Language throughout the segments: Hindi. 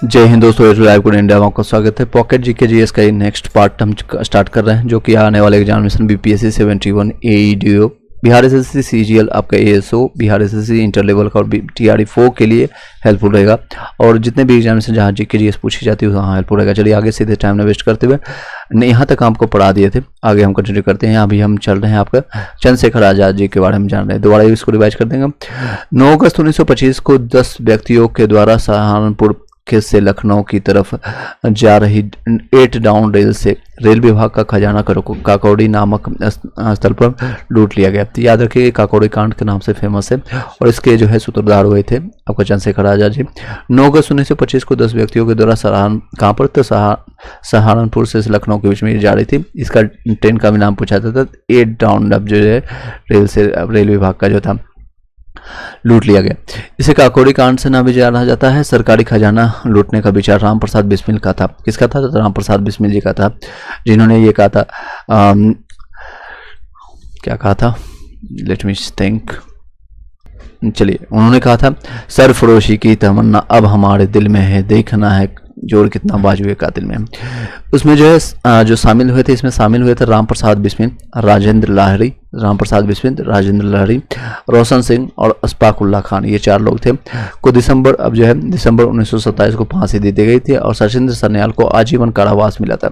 जय हिंद दोस्तों, लाइव कोड इंडिया में आपका स्वागत है। पॉकेट जीके जीएस का ये नेक्स्ट पार्ट हम स्टार्ट कर रहे हैं, जो कि आने वाले examination BPSC 71 AEDO, Bihar SSC CGL, आपका ASO, Bihar SSC inter level का और टीआरई 4 के लिए हेल्पफुल रहेगा। और जितने भी एग्जामिनेशन जहाँ जीके जीएस पूछी जाती है वहाँ हेल्पफुल रहेगा। चलिए आगे सीधे टाइम न वेस्ट करते हुए, यहाँ तक आपको पढ़ा दिए थे, आगे हम कंटिन्यू करते हैं। अभी हम चल रहे हैं आपका चंद्रशेखर आजाद जी के बारे में जान रहे हैं। दोबारा इसको रिवाइज कर देंगे। 9 अगस्त 1925 को 10 व्यक्तियों के द्वारा सहारनपुर से लखनऊ की तरफ जा रही 8 डाउन रेल से रेल विभाग का खजाना काकौड़ी नामक स्थल पर लूट लिया गया। तो याद रखिए, काकौड़ी कांड के नाम से फेमस है और इसके जो है सूत्रधार हुए थे आपका चंद्रशेखर आजाद जी। 9 अगस्त 1925 को 10 व्यक्तियों के द्वारा कहाँ पर, तो सहारनपुर से लखनऊ के बीच में जा रही थी। इसका ट्रेन का भी नाम पूछा जाता था। 8 डाउन अब जो है रेल विभाग का जो था लूट लिया गया। इसे काकौड़ी कांड से नाम भी जाना जाता है। सरकारी खजाना लूटने का विचार राम प्रसाद बिस्मिल का था। किसका था? तो राम प्रसाद बिस्मिल जी का था, जिन्होंने ये कहा था, क्या कहा था, लेट मी थिंक। चलिए, उन्होंने कहा था, सरफरोशी की तमन्ना अब हमारे दिल में है, देखना है जोर कितना बाजुए कातिल में। उसमें जो है जो शामिल हुए थे, इसमें शामिल हुए थे राम प्रसाद बिस्मिल, राजेंद्र लाहिड़ी, रोशन सिंह और अशफाक उल्लाह खान, ये 4 लोग थे। को दिसंबर 1927 को फांसी दे दी गई थी और सचिंद्र सन्याल को आजीवन कारावास मिला था।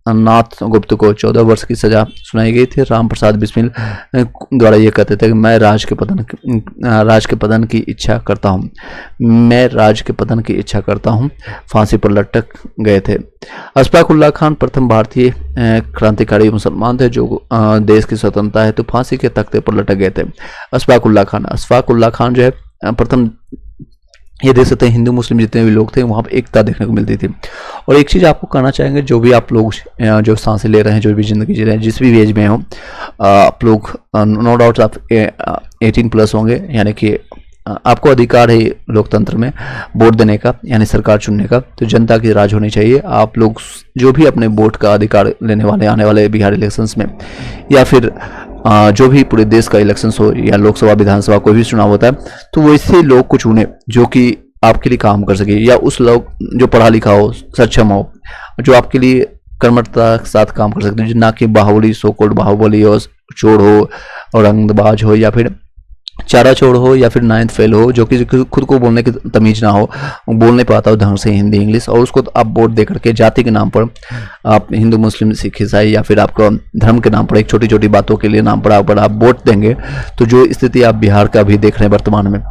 नाथ गुप्त को 14 वर्ष की सजा सुनाई गई थी। राम प्रसाद बिस्मिल द्वारा ये कहते थे कि मैं राज के पतन की इच्छा करता हूँ, फांसी पर लटक गए थे। अशफाक उल्लाह खान प्रथम भारतीय क्रांतिकारी मुसलमान थे जो देश की स्वतंत्रता है तो फांसी के तख्ते पर लटक गए थे। अशफाक उल्लाह खान जो है प्रथम, ये देख सकते हैं हिंदू मुस्लिम जितने भी लोग थे वहाँ पर एकता देखने को मिलती थी। और एक चीज़ आपको कहना चाहेंगे, जो भी आप लोग जो सांसें ले रहे हैं, जो भी ज़िंदगी जी रहे हैं, जिस भी एज में हो, आप लोग नो डाउट आप 18+ होंगे, यानी कि आपको अधिकार है लोकतंत्र में वोट देने का, यानी सरकार चुनने का। तो जनता की राज होनी चाहिए। आप लोग जो भी अपने वोट का अधिकार लेने वाले आने वाले बिहार इलेक्शंस में, या फिर जो भी पूरे देश का इलेक्शंस हो, या लोकसभा विधानसभा कोई भी चुनाव होता है, तो वैसे लोग को चुने जो कि आपके लिए काम कर सके, या उस लोग जो पढ़ा लिखा हो, सक्षम हो, जो आपके लिए कर्मठता के साथ काम कर सकते हैं, ना कि बाहुबली, सोकोल्ड बाहुबली हो, चोर हो, औरंगबाज हो, या फिर चारा चोर हो, या फिर 9th फेल हो, जो कि खुद को बोलने की तमीज ना हो, बोल नहीं पाता हो ढंग से हिंदी इंग्लिश, और उसको आप वोट दे करके जाति के नाम पर, आप हिंदू मुस्लिम सिख ईसाई या फिर आपका धर्म के नाम पर एक छोटी छोटी बातों के लिए नाम पर आप वोट देंगे, तो जो स्थिति आप बिहार का भी देख रहे हैं वर्तमान में,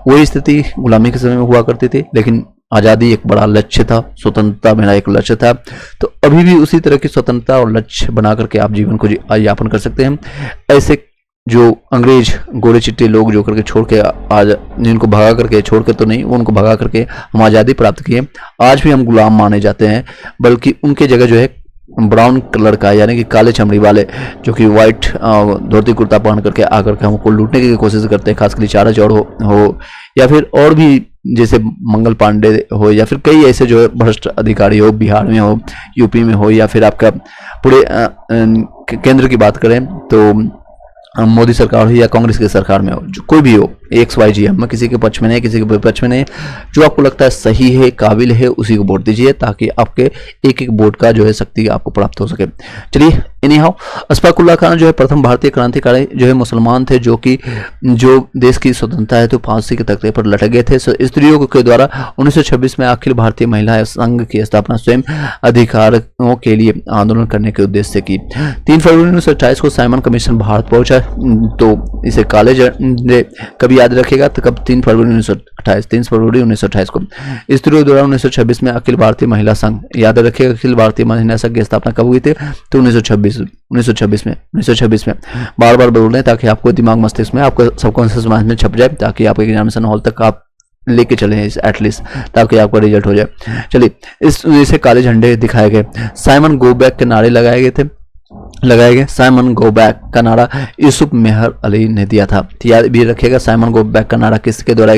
वही स्थिति गुलामी के समय में हुआ करती थी। लेकिन आज़ादी एक बड़ा लक्ष्य था, स्वतंत्रता मेरा एक लक्ष्य था, तो अभी भी उसी तरह की स्वतंत्रता और लक्ष्य बना करके आप जीवन को यापन कर सकते हैं। ऐसे जो अंग्रेज गोरे चिट्टे लोग जो करके छोड़ के आज, जिनको भगा करके, छोड़ के तो नहीं, उनको भगा करके हम आज़ादी प्राप्त किए, आज भी हम गुलाम माने जाते हैं, बल्कि उनके जगह जो है ब्राउन कलर का, यानी कि काले चमड़ी वाले, जो कि वाइट धोती कुर्ता पहन करके आकर के हमको लूटने की कोशिश करते हैं, खासकर चारा चौड़ हो या फिर और भी जैसे मंगल पांडे हो, या फिर कई ऐसे जो है भ्रष्ट अधिकारी हो, बिहार में हो, यूपी में हो, या फिर आपका पूरे केंद्र की बात करें तो मोदी सरकार हो या कांग्रेस की सरकार में हो, जो कोई भी हो, XYG, हम किसी के पक्ष में नहीं, किसी के विपक्ष में नहीं, जो आपको लगता है सही है, काबिल है, उसी को वोट दीजिए, ताकि आपके एक एक वोट का जो है शक्ति आपको प्राप्त हो सके। चलिए, एनी हाउ, अशफाक उल्लाह खान जो है प्रथम भारतीय क्रांतिकारी जो है मुसलमान थे, जो कि जो देश की स्वतंत्रता है तो फांसी के तख्ते पर लटक गए थे। स्त्रियों के द्वारा 1926 में अखिल भारतीय महिला संघ की स्थापना स्वयं अधिकारों के लिए आंदोलन करने के उद्देश्य से की। 3 फरवरी 1928 को साइमन कमीशन भारत पहुंचा, तो इसे कॉलेज कभी याद रखेगा, तो कब 3 फरवरी 1928 को स्त्रियों द्वारा 1926 में अखिल भारतीय महिला संघ, याद रखिएगा, अखिल भारतीय महिला संघ की स्थापना कब हुई थी? तो 1926 में बार बार बोल रहे हैं ताकि आपको दिमाग मस्तिष्क में, आपको सबकॉन्शियस माइंड में छप जाए, ताकि आप एग्जामिनेशन हॉल तक आप लेके चले एटलीस्ट, ताकि आपका रिजल्ट हो जाए। चलिए, इसे काले झंडे दिखाए गए, साइमन गो बैक के नारे लगाए गए। साइमन गो बैक का नारा यूसुफ मेहर अली ने दिया था। याद भी रखिएगा, साइमन गो बैक का नारा किसके द्वारा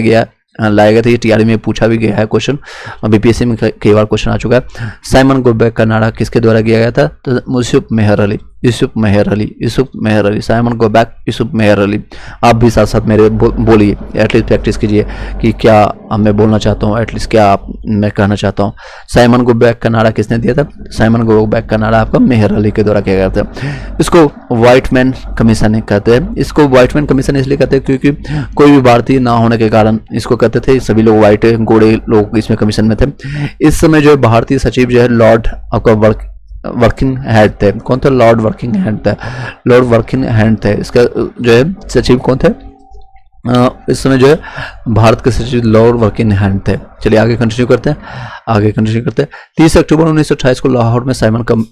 लाया गया था? ये टीआरई में पूछा भी गया है क्वेश्चन, बीपीएससी में कई बार क्वेश्चन आ चुका है। साइमन गो बैक का नारा किसके द्वारा किया गया था? तो Yusuf Meher Ali. Yusuf Meher Ali, Yusuf Meher Ali, Simon go back Yusuf Meher Ali. आप भी साथ साथ मेरे बोलिए, एटलीस्ट प्रैक्टिस कीजिए कि क्या मैं बोलना चाहता हूँ, एटलीस्ट क्या मैं कहना चाहता हूँ। साइमन गो बैक का नारा किसने दिया था? साइमन गो बैक का नारा आपका मेहर अली के द्वारा किया गया था। इसको व्हाइट मैन कमीशन कहते हैं। इसको व्हाइट मैन कमीशन इसलिए कहते हैं क्योंकि कोई भी भारतीय ना होने के कारण इसको कहते थे, सभी लोग व्हाइट गोरे लोग इसमें कमीशन में थे। इस समय जो है भारतीय सचिव जो है लॉर्ड आपका वर्किंग हैंड थे। कौन थे? लॉर्ड वर्किंग हैंड थे, लॉर्ड वर्किंग हैंड थे। इसका जो है सचिव कौन थे? इस समय जो है भारत के सचिव लॉर्ड वर्किंग हैंड थे। चलिए आगे कंटिन्यू करते हैं। 30 अक्टूबर 1928 को लाहौर में साइमन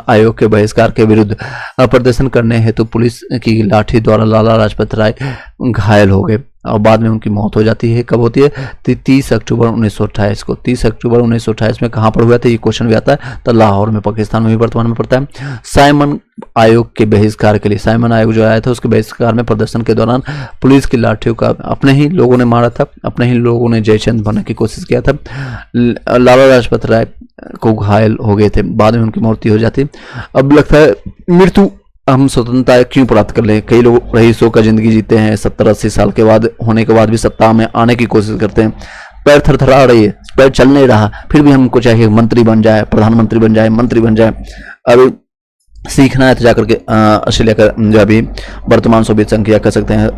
आयोग के बहिष्कार के विरुद्ध प्रदर्शन करने हेतु पुलिस की लाठी द्वारा लाला लाजपत राय घायल हो गए और बाद में उनकी मौत हो जाती है। कब होती है? 30 अक्टूबर 1928 को। 30 अक्टूबर 1928 में कहाँ पर हुआ था? ये क्वेश्चन भी आता है। तो लाहौर में, पाकिस्तान में भी वर्तमान में पड़ता है। साइमन आयोग के बहिष्कार के लिए, साइमन आयोग जो आया था उसके बहिष्कार में प्रदर्शन के दौरान पुलिस की लाठियों का अपने ही लोगों ने मारा था, अपने ही लोगों ने जयचंद बनने की कोशिश किया था। लाला लाजपत राय को घायल हो गए थे, बाद में उनकी मृत्यु हो जाती। अब लगता है मृत्यु हम स्वतंत्रता क्यों प्राप्त कर ले? कई लोग रईसों का जिंदगी जीते हैं, 70-80 साल के बाद होने के बाद भी सत्ता में आने की कोशिश करते हैं। पैर थरथरा रही है, पैर चल नहीं रहा, फिर भी हमको चाहिए मंत्री बन जाए, प्रधानमंत्री बन जाए, मंत्री बन जाए। अब सीखना है तो जाकर के ऑस्ट्रेलिया का जो अभी वर्तमान सोवियत संघ या कह सकते हैं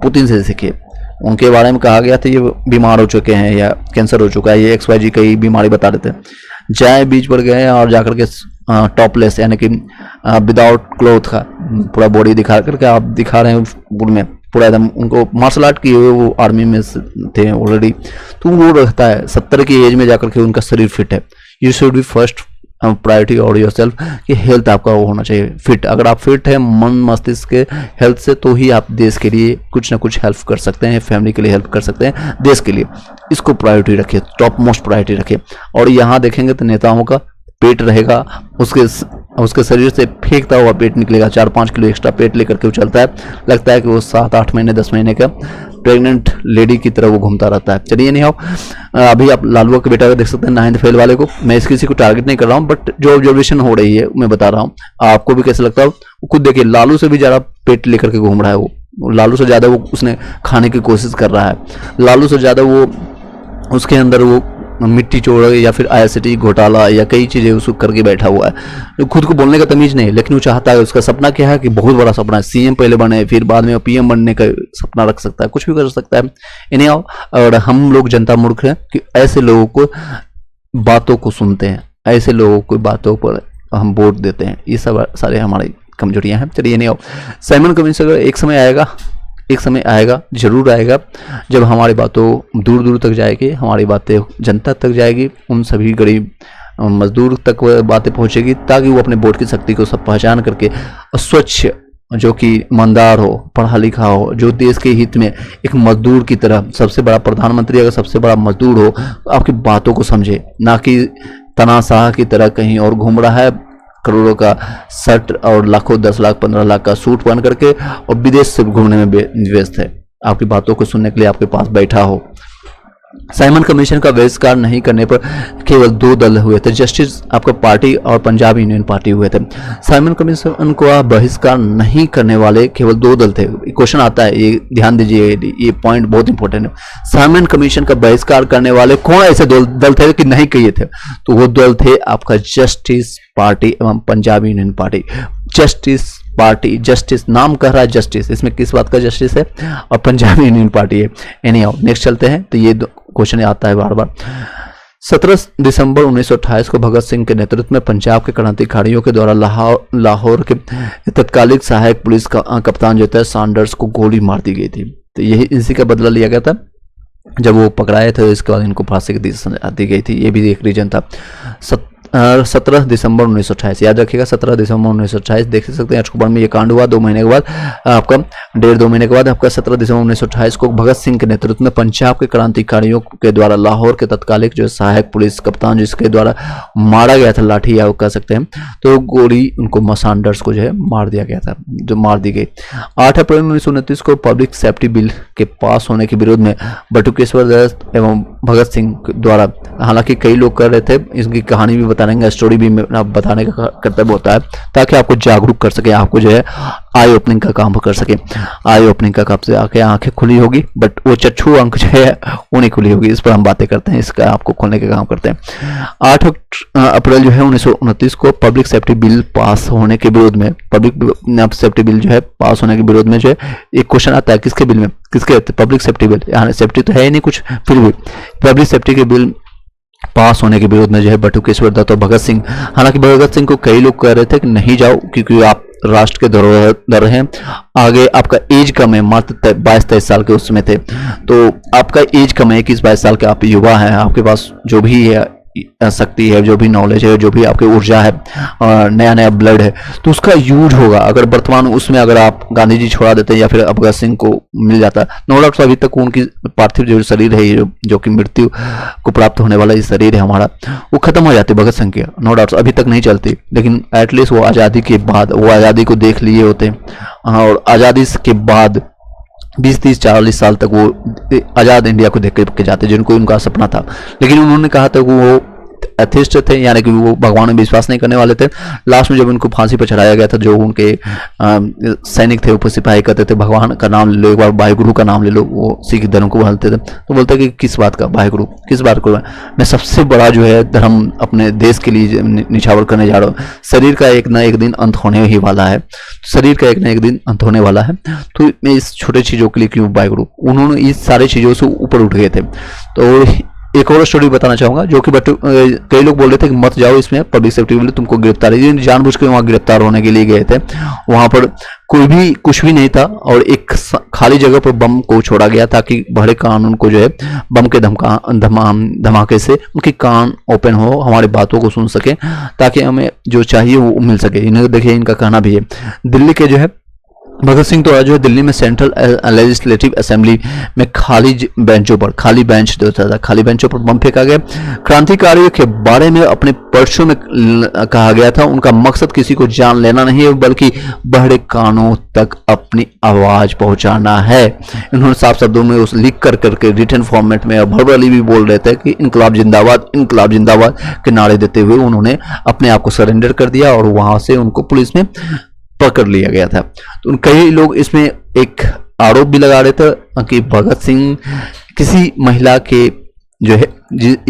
पुतिन से सीखिए। उनके बारे में कहा गया था ये बीमार हो चुके हैं या कैंसर हो चुका है, ये XYZ कई बीमारी बता रहे थे। जाए बीच पर गए और जाकर के टॉपलेस यानी कि विदाउट क्लोथ का पूरा बॉडी दिखा करके आप दिखा रहे हैं में पूरा एकदम, उनको मार्शल आर्ट किए हुए वो आर्मी में थे ऑलरेडी, तो वो रहता है 70 की एज में जाकर के उनका शरीर फिट है। You should be first priority और योर सेल्फ कि हेल्थ आपका वो होना चाहिए फिट। अगर आप फिट है मन मस्तिष्क के हेल्थ से, तो ही आप देश के लिए कुछ ना कुछ हेल्प कर सकते हैं, फैमिली के लिए हेल्प कर सकते हैं, देश के लिए। इसको प्रायोरिटी रखिए, टॉप मोस्ट प्रायोरिटी रखिए। और यहाँ देखेंगे तो नेताओं का पेट रहेगा, उसके शरीर से फेंकता हुआ पेट निकलेगा, 4-5 किलो एक्स्ट्रा पेट लेकर के वो चलता है। लगता है कि वो 7-8 महीने 10 महीने का प्रेग्नेंट लेडी की तरह वो घूमता रहता है। चलिए नहीं आओ, अभी आप लालुआ के बेटा को देख सकते हैं 9th फेल वाले को। मैं इस किसी को टारगेट नहीं कर रहा हूँ, बट जो ऑब्जर्वेशन हो रही है मैं बता रहा हूँ, आपको भी कैसे लगता है। खुद देखिए, लालू से भी ज़्यादा पेट लेकर के घूम रहा है वो, लालू से ज़्यादा वो उसने खाने की कोशिश कर रहा है, लालू से ज़्यादा वो उसके अंदर वो मिट्टी चोर या फिर ICT घोटाला या कई चीज़ें उसको करके बैठा हुआ है। खुद को बोलने का तमीज़ नहीं, लेकिन वो चाहता है, उसका सपना क्या है कि बहुत बड़ा सपना है, CM पहले बने फिर बाद में PM बनने का सपना रख सकता है, कुछ भी कर सकता है। इन्हें आओ, और हम लोग जनता मूर्ख हैं कि ऐसे लोगों को बातों को सुनते हैं, ऐसे लोगों को बातों पर हम वोट देते हैं। ये सब सारे हमारी कमजोरियां हैं। चलिए नहीं आओ, साइमन कमीशन एक समय आएगा, जरूर आएगा, जब हमारी बातों दूर दूर तक जाएगी, हमारी बातें जनता तक जाएगी, उन सभी गरीब मजदूर तक वह बातें पहुंचेगी, ताकि वो अपने वोट की शक्ति को सब पहचान करके स्वच्छ, जो कि ईमानदार हो, पढ़ा लिखा हो, जो देश के हित में एक मजदूर की तरह, सबसे बड़ा प्रधानमंत्री अगर सबसे बड़ा मजदूर हो, आपकी बातों को समझे, ना कि तानाशाह की तरह कहीं और घूम रहा है, करोड़ों का शर्ट और लाखों 10 लाख 15 लाख का सूट पहन करके और विदेश से घूमने में व्यस्त है। आपकी बातों को सुनने के लिए आपके पास बैठा हो। साइमन कमीशन का बहिष्कार नहीं करने पर केवल 2 दल हुए थे, जस्टिस आपका पार्टी और पंजाब यूनियन पार्टी हुए थे। साइमन कमीशन को बहिष्कार नहीं करने वाले केवल 2 दल थे। क्वेश्चन आता है, ये ध्यान दीजिए, ये पॉइंट बहुत इंपॉर्टेंट है। साइमन कमीशन का बहिष्कार करने वाले कौन ऐसे दल थे कि नहीं किए थे? तो वो दल थे आपका जस्टिस पार्टी एवं Punjab union party. Justice party, justice नाम कह रहा है जस्टिस, इसमें किस बात का जस्टिस है? और पंजाब यूनियन पार्टी है। एनी हाउ, नेक्स्ट चलते हैं। तो ये क्वेश्चन आता है बार बार। 17 दिसंबर 1928 को भगत सिंह के नेतृत्व में पंजाब के क्रांतिकारियों के द्वारा लाहौर के तत्कालिक सहायक पुलिस कप्तान जो थे सैंडर्स को गोली मार दी गई थी। तो यही इसी का बदला लिया गया था जब वो पकड़ाए थे, इसके बाद इनको फांसी की सजा दी गई थी। ये भी एक रीजन था। 17 दिसंबर 1928, याद रखिएगा 17 दिसंबर 1928। देख सकते हैं अक्टूबर में ये कांड हुआ। 2 महीने के बाद आपका 1.5-2 महीने के बाद आपका 17 दिसंबर 1928 को भगत सिंह के नेतृत्व में पंजाब के क्रांतिकारियों के द्वारा लाहौर के तत्कालिक जो सहायक पुलिस कप्तान जिसके द्वारा मारा गया था, लाठी या कह सकते हैं, तो गोली उनको सैंडर्स को जो है मार दिया गया था, जो मार दी गई। 8 अप्रैल 1929 को पब्लिक सेफ्टी बिल के पास होने के विरोध में बटुकेश्वर दत्त एवं भगत सिंह द्वारा, हालांकि कई लोग कर रहे थे, इसकी कहानी भी बताने का, स्टोरी भी मेरा बताने का कर्तव्य होता है, ताकि आपको जागरूक कर सके, आपको जो है आई ओपनिंग का काम कर सके। आई ओपनिंग का कब से आके आंखें खुली होगी, बट वो चच्छू अंक जो है वो नहीं खुली होगी। इस पर हम बातें करते हैं, इसका आपको खोलने का काम करते हैं। 8 अप्रैल जो है 1929 को पब्लिक सेफ्टी बिल पास होने के विरोध में, पब्लिक सेफ्टी बिल जो है पास होने के विरोध में जो है एक क्वेश्चन आता है, किसके बिल में, किसके पब्लिक सेफ्टी बिल, यहाँ सेफ्टी तो है ही नहीं कुछ, फिर भी पब्लिक सेफ्टी के बिल पास होने के विरोध में जो है बटुकेश्वर दत्त और भगत सिंह, हालांकि भगत सिंह को कई लोग कह रहे थे कि नहीं जाओ क्योंकि आप राष्ट्र के धरोहर हैं, आगे आपका एज कम है, मात्र 22-23 साल के उसमें थे, तो आपका एज कम है, 21-22 साल के आप युवा हैं, आपके पास जो भी है शक्ति है, जो भी नॉलेज है, जो भी आपकी ऊर्जा है, नया नया ब्लड है, तो उसका यूज होगा। अगर वर्तमान उसमें अगर आप गांधी जी छोड़ा देते हैं या फिर भगत सिंह को मिल जाता, नो डाउट अभी तक उनकी पार्थिव जो शरीर है, जो कि मृत्यु को प्राप्त होने वाला ये शरीर है हमारा, वो खत्म हो जाती भगत सिंह की, नो डाउट अभी तक नहीं चलती, लेकिन एटलीस्ट वो आज़ादी के बाद वो आज़ादी को देख लिए होते, और आज़ादी के बाद 20-30-40 साल तक वो आज़ाद इंडिया को देख के जाते, जिनको उनका सपना था। लेकिन उन्होंने कहा था कि वो एथिस्ट थे, यानी कि वो भगवान में विश्वास नहीं करने वाले थे। लास्ट में जब उनको फांसी पर चढ़ाया गया था, जो उनके सैनिक थे, ऊपर सिपाही कहते थे भगवान का नाम ले लो, एक बार वाहेगुरु का नाम ले लो, वो सिख धर्म को बोलते थे, तो बोलते कि किस बात का वाहेगुरु, किस बात को, मैं सबसे बड़ा जो है धर्म अपने देश के लिए निछावर करने जा रहा हूँ, शरीर का एक ना एक दिन अंत होने ही वाला है, शरीर का एक ना एक दिन अंत होने वाला है, तो मैं इस छोटे चीज़ों के लिए क्यों वाहेगुरु। उन्होंने इस सारी चीज़ों से ऊपर उठ गए थे। तो एक और स्टोरी बताना चाहूंगा, जो कि कई लोग बोल रहे थे कि मत जाओ इसमें, पब्लिक सेफ्टी के लिए तुमको गिरफ्तारी, जानबूझ के वहां गिरफ्तार होने के लिए गए थे। वहां पर कोई भी कुछ भी नहीं था, और एक खाली जगह पर बम को छोड़ा गया ताकि बड़े कानून को जो है बम के धमाके से उनके कान ओपन हो, हमारी बातों को सुन सके, ताकि हमें जो चाहिए वो मिल सके। इन्हें देखिए, इनका कहना भी है, दिल्ली के जो है भगत सिंह तो जो है दिल्ली में सेंट्रल लेजिस्लेटिव असेंबली में खाली बेंचों पर, खाली बेंच देता था, खाली बेंचों पर बम फेंका गया। क्रांतिकारियों के बारे में अपने पर्चों में कहा गया था, उनका मकसद किसी को जान लेना नहीं है, बल्कि बहरे कानों तक अपनी आवाज पहुंचाना है। इन्होंने साफ शब्दों में उस लिख कर करके रिटर्न फॉर्मेट में वर्बली भी बोल रहे थे कि इनकलाब जिंदाबाद, इनकलाब जिंदाबाद के नारे देते हुए उन्होंने अपने आप को सरेंडर कर दिया, और वहां से उनको पुलिस में पकड़ लिया गया था। तो कई लोग इसमें एक आरोप भी लगा रहे थे कि भगत सिंह किसी महिला के जो है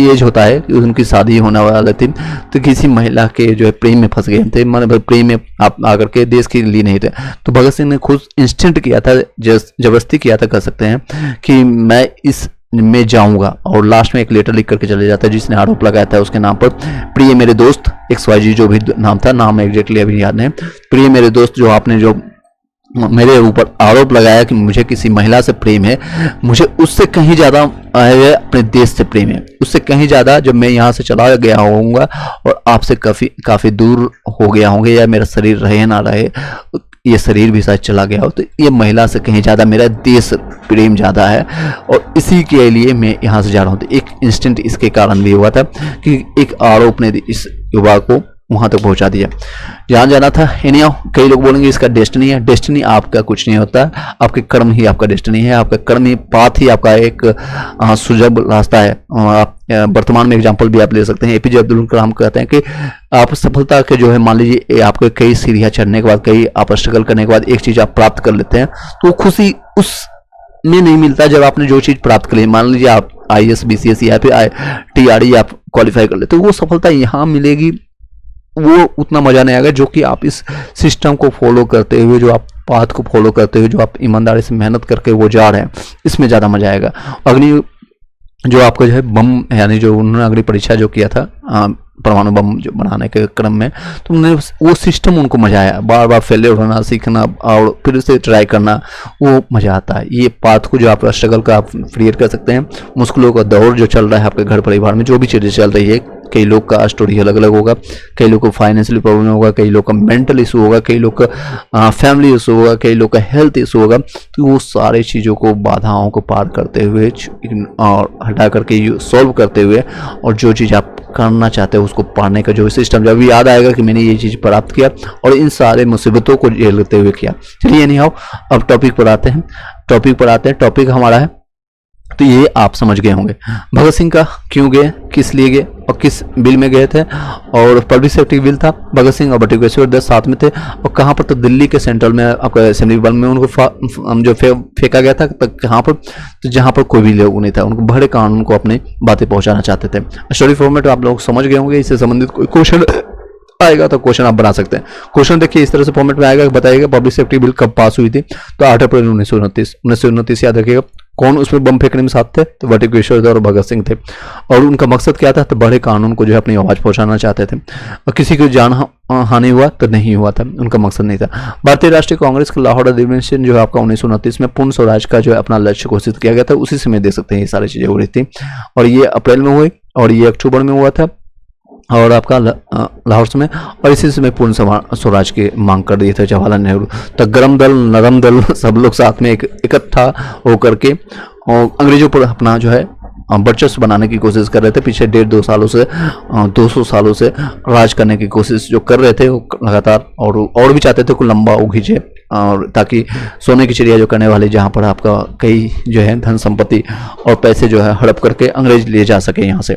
एज होता है कि उनकी शादी होने वाली थी, तो किसी महिला के जो है प्रेम में फंस गए थे, मतलब प्रेम में आप आकर के देश के लिए नहीं थे। तो भगत सिंह ने खुद इंस्टेंट किया था, जबरदस्ती किया था, कह सकते हैं कि मैं इस में जाऊंगा, और लास्ट में एक लेटर लिख करके चले जाता है जिसने आरोप लगाया था उसके नाम पर, प्रिय मेरे दोस्त XYZ जो भी नाम था, नाम एग्जैक्टली अभी याद नहीं, प्रिय मेरे दोस्त, जो आपने जो मेरे ऊपर आरोप लगाया कि मुझे किसी महिला से प्रेम है, मुझे उससे कहीं ज़्यादा अपने देश से प्रेम है, उससे कहीं ज़्यादा जब मैं यहाँ से चला गया होऊंगा और आपसे काफ़ी दूर हो गया होंगे, या मेरा शरीर रहे ना रहे, ये शरीर भी शायद चला गया हो, तो ये महिला से कहीं ज़्यादा मेरा देश प्रेम ज़्यादा है, और इसी के लिए मैं यहाँ से जा रहा हूँ। तो एक इंस्टेंट इसके कारण भी हुआ था कि एक आरोप ने इस युवा को वहां तक पहुंचा दिया, जहां जाना था। एनी कई लोग बोलेंगे इसका डेस्टिनी है, डेस्टिनी आपका कुछ नहीं होता, आपके कर्म ही आपका डेस्टिनी है, आपका कर्म ही पाथ ही आपका एक सुलभ रास्ता है। आप वर्तमान में एग्जांपल भी आप ले सकते हैं, APJ अब्दुल कलाम कहते हैं कि आप सफलता के जो है, मान लीजिए आपके कई सीढ़ियां चढ़ने के बाद, कई आप स्ट्रगल करने के बाद एक चीज आप प्राप्त कर लेते हैं, तो खुशी उस में नहीं मिलता जब आपने जो चीज प्राप्त कर ली। मान लीजिए आप IAS BCS या फिर TRE आप क्वालिफाई कर लेते, तो वो सफलता यहाँ मिलेगी, वो उतना मजा नहीं आएगा जो कि आप इस सिस्टम को फॉलो करते हुए, जो आप पाथ को फॉलो करते हुए, जो आप ईमानदारी से मेहनत करके वो जा रहे हैं, इसमें ज़्यादा मजा आएगा। अग्नि जो आपको जो है बम, यानी जो उन्होंने अग्नि परीक्षा जो किया था परमाणु बम जो बनाने के क्रम में, तो उन्होंने वो सिस्टम उनको मजा आया, बार बार फेलियर होना सीखना और फिर से ट्राई करना, वो मजा आता है। ये पाथ को जो आप स्ट्रगल का आप क्रिएट कर सकते हैं, मुश्किलों का दौर जो चल रहा है आपके घर परिवार में, जो भी चीज़ें चल रही है, कई लोग का स्टोरी अलग अलग होगा, कई लोग को फाइनेंशियली प्रॉब्लम होगा, कई लोग का मेंटल इशू होगा, कई लोग का फैमिली इशू होगा, कई लोग का हेल्थ इशू होगा, तो वो सारी चीज़ों को, बाधाओं को पार करते हुए और हटा करके सॉल्व करते हुए, और जो चीज़ आप करना चाहते हो उसको पाने का जो सिस्टम, जब याद आएगा कि मैंने ये चीज़ प्राप्त किया और इन सारे मुसीबतों को झेलते हुए किया। चलिए नहीं आओ अब टॉपिक पर आते हैं। टॉपिक हमारा है, तो ये आप समझ गए होंगे भगत सिंह का क्यों गए, किस लिए गए, और किस बिल में गए थे, और पब्लिक सेफ्टी बिल था। भगत सिंह और बटुकेश्वर दत्त साथ में थे, और कहाँ पर, तो दिल्ली के सेंट्रल में आपका असेंबली भवन में उनको जो फेंका गया था, तक कहाँ पर, तो जहाँ पर कोई भी लोग नहीं था। उनको बड़े कानून को अपनी बातें पहुंचाना चाहते थे। स्टोरी फॉर्मेट आप लोग समझ गए होंगे। इससे संबंधित कोई क्वेश्चन आएगा तो क्वेश्चन आप बना सकते हैं। क्वेश्चन देखिए इस तरह से फॉर्मेट में आएगा, बताइएगा पब्लिक सेफ्टी बिल कब पास हुई थी, तो 8 अप्रैल 1929 याद रखिएगा। कौन उसमें बम फेंकने में साथ थे, तो बटुकेश्वर दत्त और भगत सिंह थे। और उनका मकसद क्या था, तो बड़े कानून को जो है अपनी आवाज पहुंचाना चाहते थे। और किसी को जान हानि हुआ तो नहीं हुआ था, उनका मकसद नहीं था। भारतीय राष्ट्रीय कांग्रेस का लाहौर अधिवेशन जो है आपका 1929 में पूर्ण स्वराज का जो है अपना लक्ष्य घोषित किया गया था। उसी समय देख सकते हैं ये सारी चीजें हो रही थी, और ये अप्रैल में हुई और ये अक्टूबर में हुआ था, और आपका लाहौर में, और इसी समय पूर्ण स्वराज की मांग कर दिए थे जवाहरलाल नेहरू। तो गरम दल नरम दल सब लोग साथ में इकट्ठा होकर के और अंग्रेजों पर अपना जो है वर्चस्व बनाने की कोशिश कर रहे थे। पीछे 150 सालों से 200 सालों से राज करने की कोशिश जो कर रहे थे वो लगातार, और भी चाहते थे को लंबा वो खींचे, और ताकि सोने की चिड़िया जो करने वाली, जहाँ पर आपका कई जो है धन संपत्ति और पैसे जो है हड़प करके अंग्रेज लिए जा सके यहाँ से।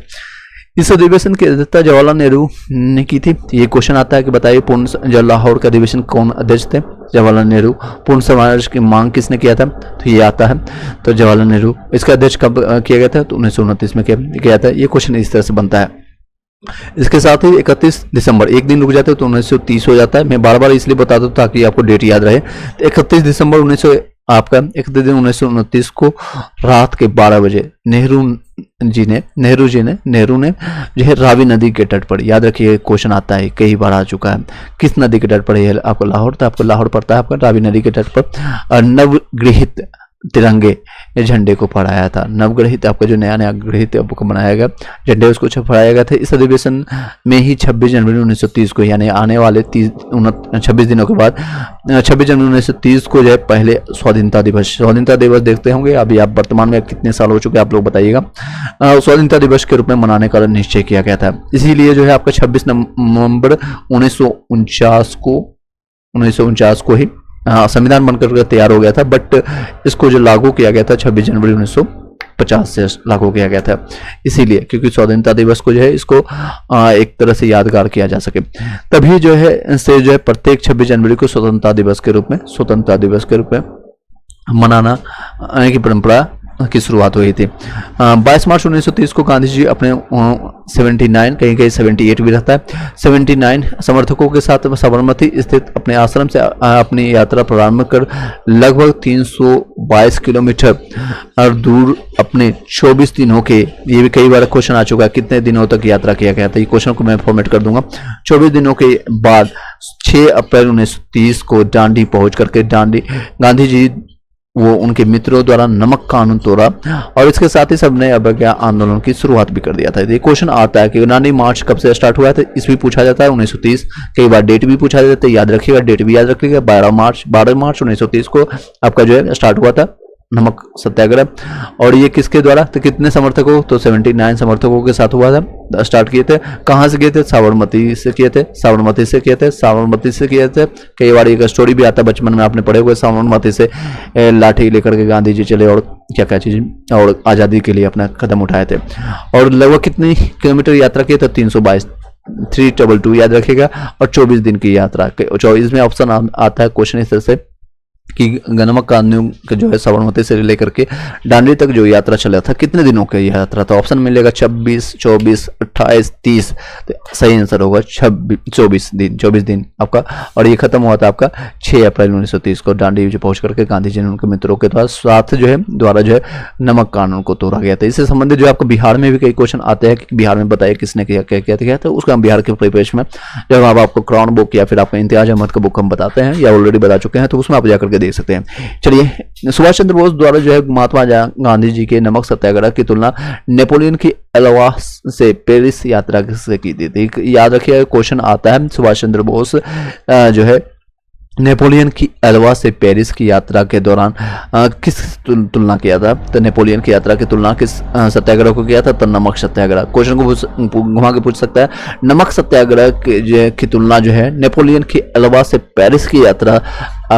इस अधिवेशन की अध्यक्षता जवाहरलाल नेहरू ने की थी। ये क्वेश्चन आता है कि बताइए पूर्ण लाहौर का अधिवेशन कौन अध्यक्ष थे, जवाहरलाल नेहरू। पूर्ण स्वराज की मांग किसने किया था, तो ये आता है, तो जवाहरलाल नेहरू। इसका अध्यक्ष कब किया गया था, तो 1929 में किया था। ये क्वेश्चन इस तरह से बनता है। इसके साथ ही 31 दिसंबर, एक दिन रुक जाते हैं तो 1930 हो जाता है। मैं बार बार इसलिए बता दूं ताकि आपको डेट याद रहे। 31 दिसंबर 1929 को रात के 12 बजे नेहरू ने जो है रावी नदी के तट पर, याद रखिए क्वेश्चन आता है कई बार आ चुका है, किस नदी के तट पर है आपको, लाहौर, तो आपको लाहौर पड़ता है आपका रावी नदी के तट पर नवगृहित तिरंगे झंडे को फहराया था। नवग्रहित आपका जो नया ग्रहित आपको बनाया गया झंडे उसको फहराया गया था। इस अधिवेशन में ही 26 जनवरी 1930 को, यानी आने वाले 26 दिनों के बाद 26 जनवरी 1930 को जो है पहले स्वाधीनता दिवस देखते होंगे। अभी आप वर्तमान में कितने साल हो चुके आप लोग बताइएगा। स्वाधीनता दिवस के रूप में मनाने का निश्चय किया गया था। इसीलिए जो है आपका 26 नवंबर 1949 को ही संविधान बनकर तैयार हो गया था, बट इसको जो लागू किया गया था 26 जनवरी 1950 से लागू किया गया था। इसीलिए क्योंकि स्वाधीनता दिवस को जो है इसको एक तरह से यादगार किया जा सके, तभी जो है से जो है प्रत्येक 26 जनवरी को स्वतंत्रता दिवस के रूप में मनाना की परंपरा की शुरुआत हुई थी। 22 मार्च 1930 को गांधी जी अपने 79, कहीं 78 भी रहता है, 79 समर्थकों के साथ साबरमती स्थित अपने आश्रम से अपनी यात्रा प्रारंभ कर लगभग 322 किलोमीटर दूर अपने 24 दिनों के, ये भी कई बार क्वेश्चन आ चुका है, कितने दिनों तक यात्रा किया गया था। ये क्वेश्चन को मैं फॉर्मेट कर दूंगा। 24 दिनों के बाद 6 अप्रैल 1930 को डांडी पहुंच करके गांधी जी वो उनके मित्रों द्वारा नमक कानून तोड़ा, और इसके साथ ही सबने अवज्ञा आंदोलन की शुरुआत भी कर दिया था। ये क्वेश्चन आता है कि दांडी मार्च कब से स्टार्ट हुआ था, इस भी पूछा जाता है 1930। कई बार डेट भी पूछा जाता है, याद रखिएगा, डेट भी याद रखिएगा। 12 मार्च 1930 को आपका जो है स्टार्ट हुआ था नमक सत्याग्रह। और ये किसके द्वारा, तो कितने समर्थकों, तो 79 समर्थकों के साथ हुआ था, स्टार्ट किए थे। कहाँ से किए थे, साबरमती से किए थे। कई बार एक स्टोरी भी आता है, बचपन में आपने पढ़े हुए, साबरमती से लाठी लेकर के गांधी जी चले और क्या चीज और आज़ादी के लिए अपना कदम उठाए थे। और लगभग कितनी किलोमीटर यात्रा किए थे, 322 याद रखिएगा। और 24 दिन की यात्रा, 24 में ऑप्शन आता है क्वेश्चन इस तरह से कि नमक कानून के जो है साबरमती से लेकर के दांडी तक जो यात्रा चला था, कितने दिनों की यात्रा था। ऑप्शन मिलेगा 26, 24, 28, 30। तो सही आंसर होगा 24 दिन आपका। और ये खत्म हुआ था आपका 6 अप्रैल 1930 को दांडी जो पहुंच करके गांधी जी ने उनके मित्रों के साथ जो है नमक कानून को तोड़ा गया था। इससे संबंधित जो आपको बिहार में भी कई क्वेश्चन आते हैं कि बिहार में बताइए किसने क्या था। उसका हम बिहार के परिपेक्ष में जब आपको क्राउन बुक या फिर आपका इम्तियाज अहमद का बुक हम बताते हैं या ऑलरेडी बता चुके हैं, तो उसमें आप जाकर देख सकते हैं। चलिए, सुभाष चंद्र बोस द्वारा जो है महात्मा गांधी जी के नमक सत्याग्रह की तुलना नेपोलियन की एल्वा से पेरिस यात्रा से की थी। याद रखिए क्वेश्चन आता है, सुभाष चंद्र बोस जो है नेपोलियन की एल्वा से पेरिस की यात्रा के दौरान किस तुलना किया था, तो नेपोलियन की यात्रा की तुलना किस सत्याग्रह को किया था, तो नमक सत्याग्रह। क्वेश्चन को घुमा के पूछ सकता है, नमक सत्याग्रह की तुलना जो है नेपोलियन की एल्वा से पेरिस की यात्रा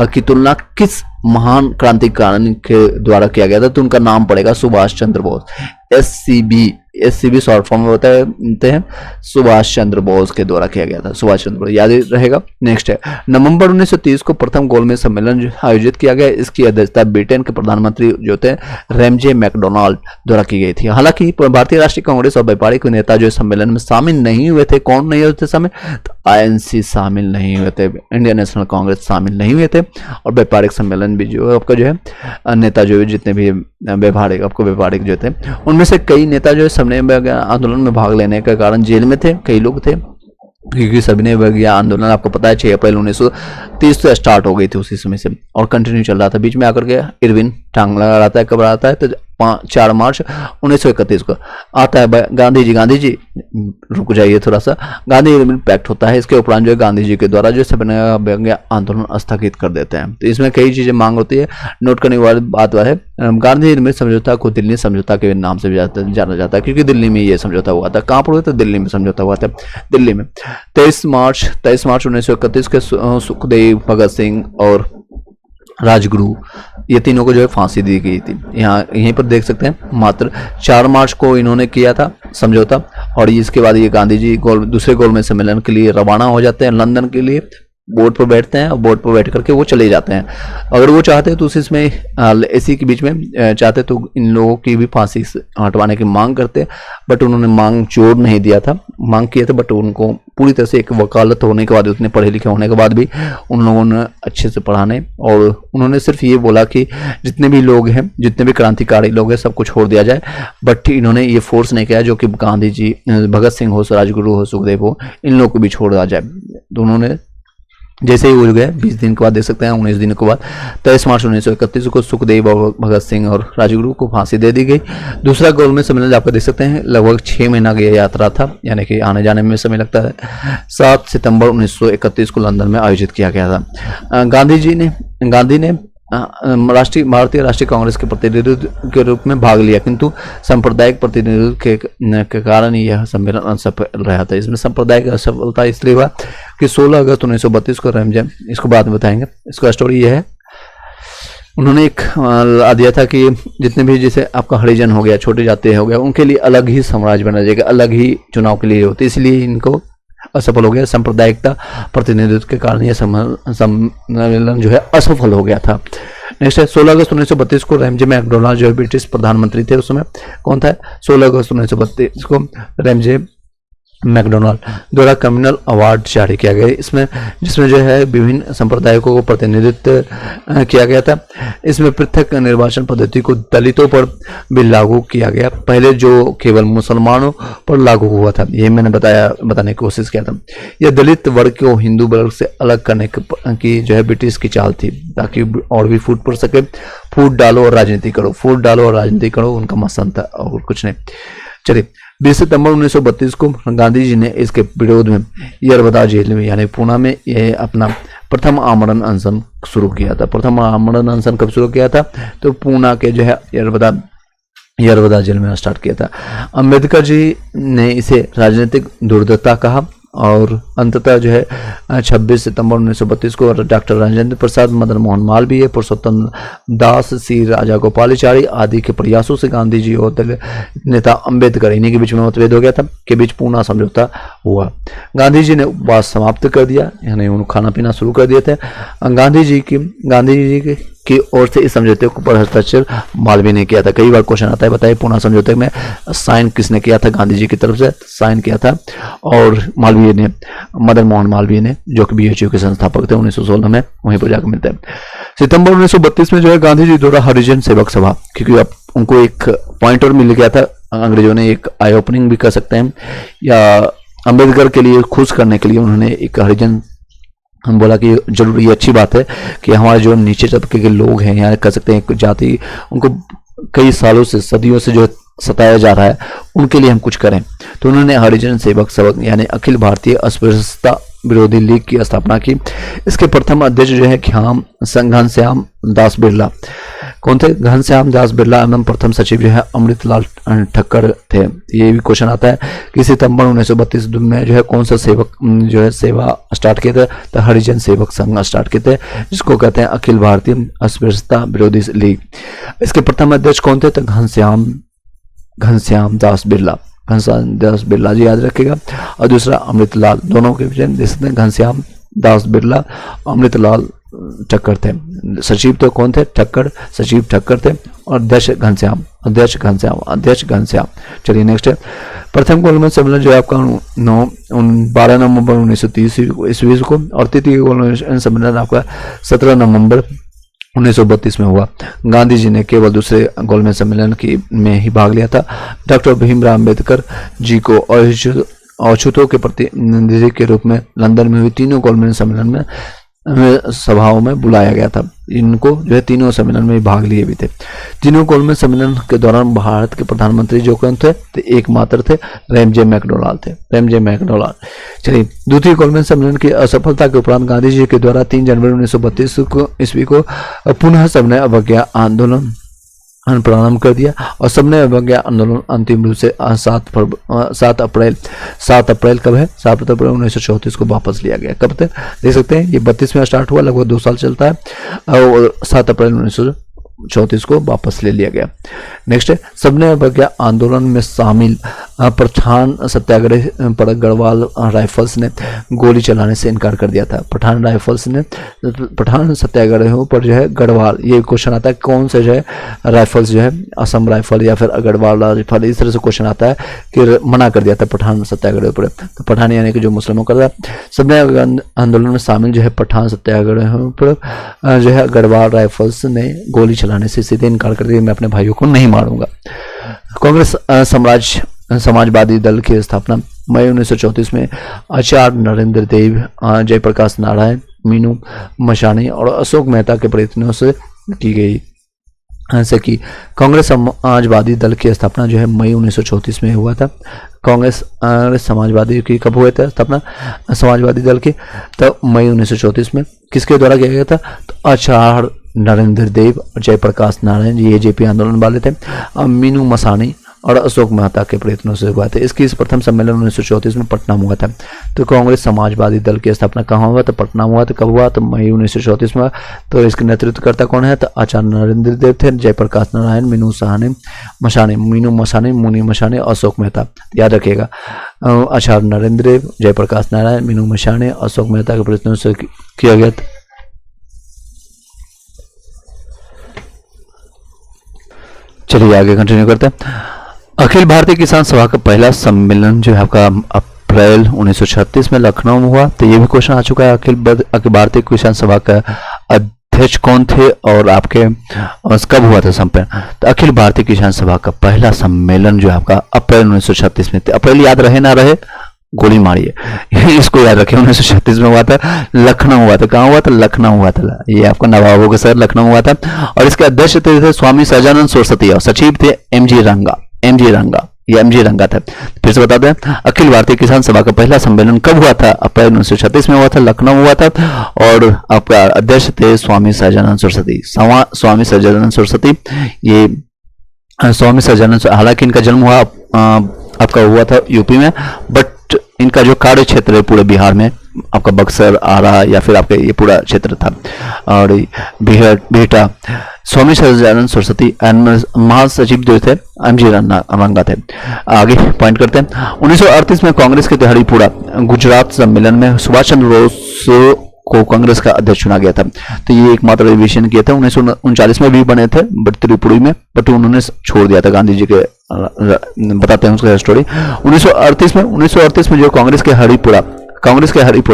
की तुलना किस महान क्रांतिकारी के द्वारा किया गया था, तो उनका नाम पड़ेगा Subhash Chandra Bose. SCB short form में होते हैं सुभाष चंद्र बोस के द्वारा किया गया था, सुभाष चंद्र बोस, याद रहेगा। नेक्स्ट है, नवंबर 1930 को प्रथम गोलमेज सम्मेलन आयोजित किया गया। इसकी अध्यक्षता ब्रिटेन के प्रधानमंत्री जो थे रैमजे मैकडोनाल्ड द्वारा की गई थी। हालांकि भारतीय राष्ट्रीय कांग्रेस और व्यापारिक नेता जो सम्मेलन में शामिल नहीं हुए थे, कौन नहीं हुए थे शामिल, तो आईएनसी शामिल नहीं हुए थे, इंडियन नेशनल कांग्रेस शामिल नहीं हुए थे, और व्यापारिक सम्मेलन भी जो आपका जो है नेता जो है जितने भी व्यापारिक जो थे उनमें से कई नेता जो है आंदोलन में भाग लेने के कारण जेल में थे, कई लोग थे, क्योंकि सविनय अवज्ञा आंदोलन आपको पता है 6 अप्रैल 1930 से स्टार्ट हो गई थी, उसी समय से और कंटिन्यू चल रहा था। बीच में आकर के इरविन टांग लगा आता है, कब आता है तो 4 मार्च 1931 को आता है गांधी जी रुक जाइए थोड़ा सा, गांधी इरविन पैक्ट होता है। इसके उपरांत जो है गांधी जी के द्वारा जो सविनय अवज्ञा आंदोलन स्थगित कर देते हैं। तो इसमें कई चीजें मांग होती है, नोट करने वाली बात है गांधी इरविन समझौता को दिल्ली समझौता के नाम से जाना जाता है, क्योंकि दिल्ली में ये समझौता हुआ था। कहाँ पर हुआ था? दिल्ली में समझौता हुआ था, दिल्ली में 23 मार्च 1931 के सुखदेव, भगत सिंह और राजगुरु ये तीनों को जो है फांसी दी गई थी। यहीं पर देख सकते हैं, मात्र 4 मार्च को इन्होंने किया था समझौता, और इसके बाद ये गांधी जी दूसरे गोलमेज सम्मेलन के लिए रवाना हो जाते हैं लंदन के लिए। बोर्ड पर बैठते हैं और बोर्ड पर बैठ करके वो चले जाते हैं। अगर वो चाहते तो इसमें इसी के बीच में चाहते तो इन लोगों की भी फांसी हटवाने की मांग करते, बट उन्होंने मांग जोर नहीं दिया था, मांग किया था, बट उनको पूरी तरह से एक वकालत होने के बाद, उतने पढ़े लिखे होने के बाद भी उन लोगों ने अच्छे से पढ़ाने, और उन्होंने सिर्फ ये बोला कि जितने भी लोग हैं, जितने भी क्रांतिकारी लोग हैं, सबको छोड़ दिया जाए। बट इन्होंने ये फोर्स नहीं किया जो कि गांधी जी, भगत सिंह हो, राजगुरु हो, सुखदेव हो, इन लोगों को भी छोड़ दिया जाए। तो उन्होंने जैसे ही हो गए 20 दिन के बाद देख सकते हैं, 19 दिन के बाद 23 मार्च 1931 को सुखदेव और भगत सिंह और राजगुरु को फांसी दे दी गई। दूसरा गोलमेज सम्मेलन आपको देख सकते हैं लगभग 6 महीना की यात्रा था, यानी कि आने जाने में समय लगता है। 7 सितंबर 1931 को लंदन में आयोजित किया गया था। गांधी ने भारतीय राष्ट्रीय कांग्रेस के प्रतिनिधित्व के रूप में भाग लिया, किंतु सांप्रदायिक प्रतिनिधित्व के कारण यह सम्मेलन असफल रहा था। इसमें सांप्रदायिक असफलता इसलिए हुआ कि 16 अगस्त 1932 को रैमजे, इसको बाद में बताएंगे, इसका स्टोरी यह है, उन्होंने एक दिया था कि जितने भी जैसे आपका हरिजन हो गया, छोटे जाति हो गया, उनके लिए अलग ही साम्राज्य बना जाएगा, अलग ही चुनाव के लिए होती, इसलिए इनको असफल हो गया। सांप्रदायिकता प्रतिनिधित्व के कारण यह सम्मेलन जो है असफल हो गया था। नेक्स्ट है 16 अगस्त 1932 को रैमजे मैकडोनाल्ड जो है ब्रिटिश प्रधानमंत्री थे उस समय, कौन था? 16 अगस्त 1932 को रैमजे मैकडोनाल्ड द्वारा कम्युनल अवार्ड जारी किया गया, जिसमें जो है विभिन्न संप्रदायों को प्रतिनिधित्व किया गया था। इसमें पृथक निर्वाचन पद्धति को दलितों पर भी लागू किया गया, पहले जो केवल मुसलमानों पर लागू हुआ था, ये मैंने बताने की कोशिश किया था। यह दलित वर्ग को हिंदू वर्ग से अलग करने की जो है ब्रिटिश की चाल थी, ताकि और भी फूट पड़ सके। फूट डालो और राजनीति करो, उनका मसलन था और कुछ नहीं। चलिए 20 सितंबर 1932 को गांधी जी ने इसके विरोध में यरवदा जेल में यानी पूना में यह अपना प्रथम आमरण अनशन शुरू किया था। प्रथम आमरण अनशन कब शुरू किया था? तो पूना के जो है यरवदा जेल में स्टार्ट किया था। अंबेडकर जी ने इसे राजनीतिक दुर्दशा कहा, और अंततः जो है 26 सितंबर 1932 को डॉक्टर राजेंद्र प्रसाद, मदन मोहन मालवीय, पुरुषोत्तम दास, सी राजागोपालाचारी आदि के प्रयासों से गांधी जी और नेता अंबेडकर इन्हीं के बीच में मतभेद हो गया था, के बीच पूना समझौता हुआ। गांधी जी ने उपवास समाप्त कर दिया, यानी उन्होंने खाना पीना शुरू कर दिए थे। गांधी जी की ओर से इस समझौते पर हस्ताक्षर मालवीय ने किया था। कई बार क्वेश्चन आता है, बताइए पूना समझौते में साइन किसने किया था? गांधी जी की तरफ से साइन किया था, और मालवीय ने, मदन मोहन मालवीय ने, जो कि बीएचयू के संस्थापक थे 1916 में, वहीं पर जाकर मिलते हैं। सितंबर 1932 में जो है गांधी जी द्वारा हरिजन सेवक सभा, क्योंकि अब उनको एक पॉइंटर मिल गया था, अंग्रेजों ने एक आई ओपनिंग भी कर सकते हैं, या अंबेडकर के लिए खुश करने के लिए उन्होंने एक हरिजन, हम बोला कि जरूर ये अच्छी बात है कि हमारे जो नीचे तबके के लोग हैं, यहाँ कह सकते हैं जाति, उनको कई सालों से, सदियों से जो सताया जा रहा है, उनके लिए हम कुछ करें। तो उन्होंने हरिजन सेवक सभा यानी अखिल भारतीय अस्पृश्यता विरोधी लीग की स्थापना की। इसके प्रथम अध्यक्ष जो है घनश्याम दास बिरला कौन थे? घनश्याम दास बिरला एवं प्रथम सचिव जो है अमृतलाल ठक्कर थे। ये भी क्वेश्चन आता है कि सितंबर 1932 में जो है कौन सा सेवक जो है सेवा स्टार्ट किए थे? तो हरिजन सेवक संघ स्टार्ट किए थे, जिसको कहते हैं अखिल भारतीय अस्पृश्यता विरोधी लीग। इसके प्रथम अध्यक्ष कौन थे? तो घनश्याम दास बिरला, घनश्याम दास बिरला जी याद रखिएगा। और दूसरा अमृतलाल, दोनों के विषय देख सकते हैं, घनश्याम दास बिरला, अमृतलाल ठक्कर थे। सचिव तो कौन थे? ठक्कर, सचिव ठक्कर थे। और अध्यक्ष घनश्याम, अध्यक्ष घनश्याम, अध्यक्ष घनश्याम। चलिए नेक्स्ट है, प्रथम गोलमेज सम्मेलन जो है आपका 12 नवंबर 1930 ईस्वी को, और तृतीय गोलमेज सम्मेलन आपका 17 नवंबर 1932 में हुआ। गांधी जी ने केवल दूसरे गोलमेज सम्मेलन में ही भाग लिया था। डॉक्टर भीमराव अम्बेडकर जी को अछूतों के प्रतिनिधि के रूप में लंदन में हुई तीनों गोलमेज सम्मेलन में सभाओं में बुलाया गया था। इनको जो है तीनों सम्मेलन में भाग लिए भी थे। तीनों गोलमेज सम्मेलन के दौरान भारत के प्रधानमंत्री जो कौन थे? तो एकमात्र थे रेमजे मैकडोनाल्ड थे, रेमजे मैकडोनाल्ड। चलिए, द्वितीय गोलमेज सम्मेलन की असफलता के उपरांत गांधी जी के द्वारा 3 जनवरी 1932 ईस्वी को पुनः सविनय अवज्ञा आंदोलन प्रारंभ कर दिया, और सबने अवज्ञा आंदोलन अंतिम रूप से 7 अप्रैल कब है? 7 अप्रैल 1934 को वापस लिया गया। कब तक देख सकते हैं? ये 32 में स्टार्ट हुआ, लगभग 2 साल चलता है, और 7 अप्रैल 1934 को वापस ले लिया गया। नेक्स्ट है, सबने अवज्ञा आंदोलन में शामिल पठान सत्याग्रह पर गढ़वाल राइफल्स ने गोली चलाने से इनकार कर दिया था। पठान सत्याग्रहों पर जो है गढ़वाल, ये क्वेश्चन आता है कौन से जो है राइफल्स जो है असम राइफल या फिर गढ़वाल राइफल, इस तरह से क्वेश्चन आता है कि मना कर दिया था पठान सत्याग्रह पर। तो पठान यानी कि जो मुस्लिमों का सबने आंदोलन में शामिल जो है पठान सत्याग्रहों पर जो है गढ़वाल राइफल्स ने गोली चलाने से सीधे इनकार कर दिया, मैं अपने भाइयों को नहीं मारूंगा। कांग्रेस समाजवादी दल की स्थापना मई 1934 में आचार्य नरेंद्र देव, जयप्रकाश नारायण, मीनू मशानी और अशोक मेहता के प्रयत्नों से की गई। ऐसे कि कांग्रेस समाजवादी दल की स्थापना जो है मई 1934 में हुआ था। कांग्रेस समाजवादी की कब हुआ था स्थापना समाजवादी दल की? तो मई 1934 में। किसके द्वारा किया गया था? तो आचार्य नरेंद्र देव और जयप्रकाश नारायण, ये जेपी आंदोलन वाले थे, मीनू मसानी और अशोक मेहता के प्रयत्नों से हुआ था। इसकी प्रथम सम्मेलन 1934 में पटना में हुआ था। तो कांग्रेस समाजवादी दल की स्थापना कहाँ हुआ? तो पटना में हुआ। तो कब हुआ? तो मई 1934 में। तो इसके नेतृत्वकर्ता कौन है? तो आचार्य नरेंद्र देव थे, जयप्रकाश नारायण, मीनू मसानी, मुनि मसानी, अशोक मेहता। याद रखिएगा, आचार्य नरेंद्र देव, जयप्रकाश नारायण, मीनू मसानी, अशोक मेहता के प्रयत्नों से किया गया था। चलिए आगे कंटिन्यू करते हैं। अखिल भारतीय किसान सभा का पहला सम्मेलन जो है आपका अप्रैल 1936 में लखनऊ में हुआ। तो ये भी क्वेश्चन आ चुका है, अखिल भारतीय किसान सभा का अध्यक्ष कौन थे और आपके कब हुआ था सम्मेलन? तो अखिल भारतीय किसान सभा का पहला सम्मेलन जो है आपका अप्रैल 1936 में। अप्रैल याद रहे ना रहे, गोली मारिए, इसको याद रखें। 1936 में हुआ था, लखनऊ हुआ था। कहाँ हुआ था? लखनऊ हुआ था। ये आपको नवाबों के शहर लखनऊ हुआ था। और इसके अध्यक्ष थे स्वामी सहजानंद सरस्वती और सचिव थे एमजी रंगा, ये एमजी रंगा था। फिर से बता दें, अखिल भारतीय किसान सभा का पहला सम्मेलन कब हुआ था? अप्रैल 1936 में हुआ था, लखनऊ हुआ था। और आपका अध्यक्ष थे स्वामी सहजानंद सरस्वती, स्वामी सहजानंद सरस्वती। ये स्वामी सहजानंद, हालांकि इनका जन्म हुआ आपका हुआ था यूपी में, बट इनका जो कार्य क्षेत्र है पूरे बिहार में आपका बक्सर, आरा या फिर आपका ये पूरा क्षेत्र था। और बिहटा स्वामी सहजानंद सरस्वती महासचिव जो थे एमजी रंगा थे। आगे पॉइंट करते हैं। 1938 में कांग्रेस के त्रिपुरा गुजरात सम्मेलन में सुभाष चंद्र बोस को कांग्रेस का अध्यक्ष चुना गया था। तो ये एकमात्र अधिवेशन किया था। 1939 में भी बने थे बट त्रिपुरी में, बट उन्होंने छोड़ दिया था। गांधी जी के बताते हैं उसका स्टोरी। 1938 में जो कांग्रेस के हरिपुरा